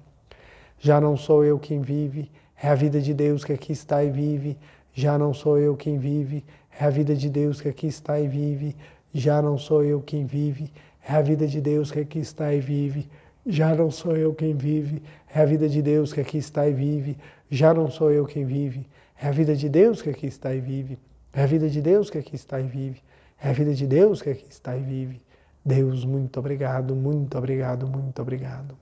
Já não sou eu quem vive, é a vida de Deus que aqui está e vive. Já não sou eu quem vive, é a vida de Deus que aqui está e vive. Já não sou eu quem vive, é a vida de Deus que aqui está e vive. Já não sou eu quem vive, é a vida de Deus que aqui está e vive. Já não sou eu quem vive, é a vida de Deus que aqui está e vive. É a vida de Deus que aqui está e vive. É a vida de Deus que aqui está e vive. Deus, muito obrigado, muito obrigado, muito obrigado.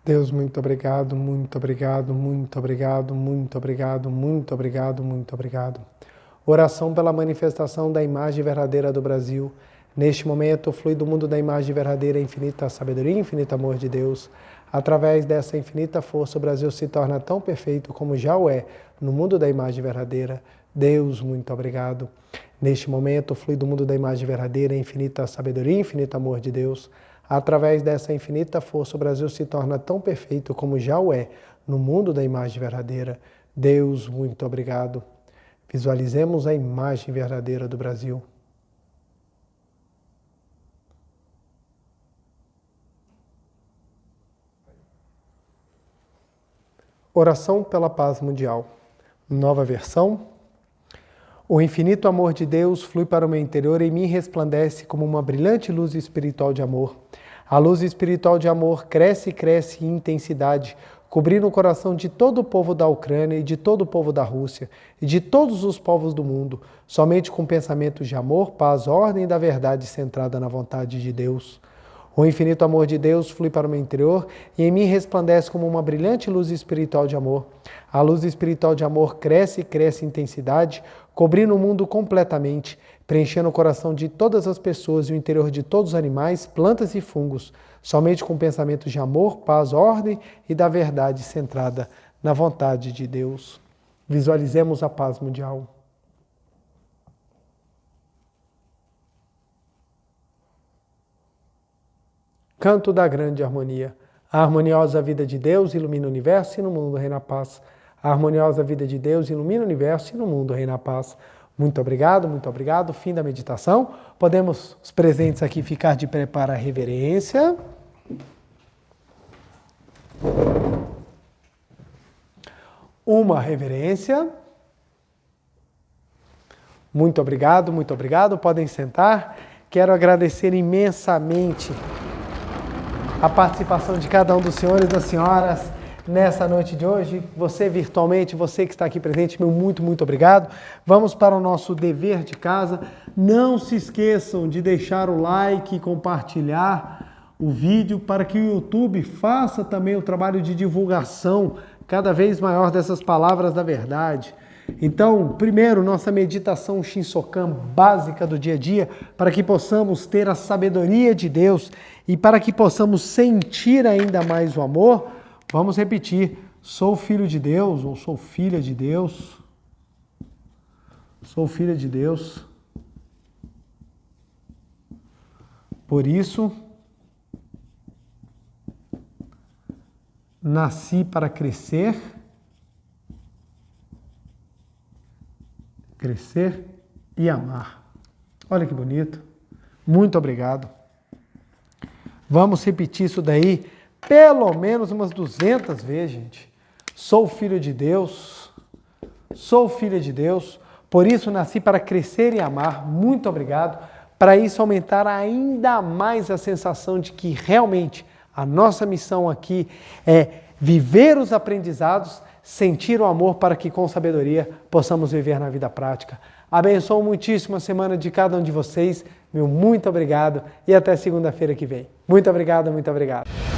Deus, muito obrigado, muito obrigado, muito obrigado, muito obrigado, muito obrigado, muito obrigado. Oração pela manifestação da imagem verdadeira do Brasil. Neste momento, flui do mundo da imagem verdadeira, infinita sabedoria, infinito amor de Deus. Através dessa infinita força, o Brasil se torna tão perfeito como já o é no mundo da imagem verdadeira. Deus, muito obrigado. Neste momento, flui do mundo da imagem verdadeira, infinita sabedoria, infinito amor de Deus. Através dessa infinita força, o Brasil se torna tão perfeito como já o é no mundo da imagem verdadeira. Deus, muito obrigado. Visualizemos a imagem verdadeira do Brasil. Oração pela paz mundial. Nova versão. O infinito amor de Deus flui para o meu interior e em mim resplandece como uma brilhante luz espiritual de amor. A luz espiritual de amor cresce e cresce em intensidade, cobrindo o coração de todo o povo da Ucrânia e de todo o povo da Rússia e de todos os povos do mundo, somente com pensamentos de amor, paz, ordem e da verdade centrada na vontade de Deus. O infinito amor de Deus flui para o meu interior e em mim resplandece como uma brilhante luz espiritual de amor. A luz espiritual de amor cresce e cresce em intensidade, cobrindo o mundo completamente, preenchendo o coração de todas as pessoas e o interior de todos os animais, plantas e fungos, somente com pensamentos de amor, paz, ordem e da verdade centrada na vontade de Deus. Visualizemos a paz mundial. Canto da grande harmonia. A harmoniosa vida de Deus ilumina o universo e no mundo reina a paz. A harmoniosa vida de Deus ilumina o universo e no mundo reina a paz. Muito obrigado, muito obrigado. Fim da meditação. Podemos, os presentes aqui, ficar de pé para a reverência. Uma reverência. Muito obrigado, muito obrigado. Podem sentar. Quero agradecer imensamente a participação de cada um dos senhores e das senhoras nessa noite de hoje. Você virtualmente, você que está aqui presente, meu muito, muito obrigado. Vamos para o nosso dever de casa. Não se esqueçam de deixar o like e compartilhar o vídeo para que o YouTube faça também o trabalho de divulgação cada vez maior dessas palavras da verdade. Então, primeiro, nossa meditação Shinsokan básica do dia a dia, para que possamos ter a sabedoria de Deus e para que possamos sentir ainda mais o amor, vamos repetir: sou filho de Deus ou sou filha de Deus. Sou filha de Deus. Por isso, nasci para crescer e amar. Olha que bonito. Muito obrigado. Vamos repetir isso daí pelo menos umas 200 vezes, gente. Sou filho de Deus. Sou filha de Deus. Por isso nasci para crescer e amar. Muito obrigado. Para isso aumentar ainda mais a sensação de que realmente a nossa missão aqui é viver os aprendizados, sentir o amor para que com sabedoria possamos viver na vida prática. Abençoo muitíssimo a semana de cada um de vocês. Meu muito obrigado e até segunda-feira que vem. Muito obrigado, muito obrigado.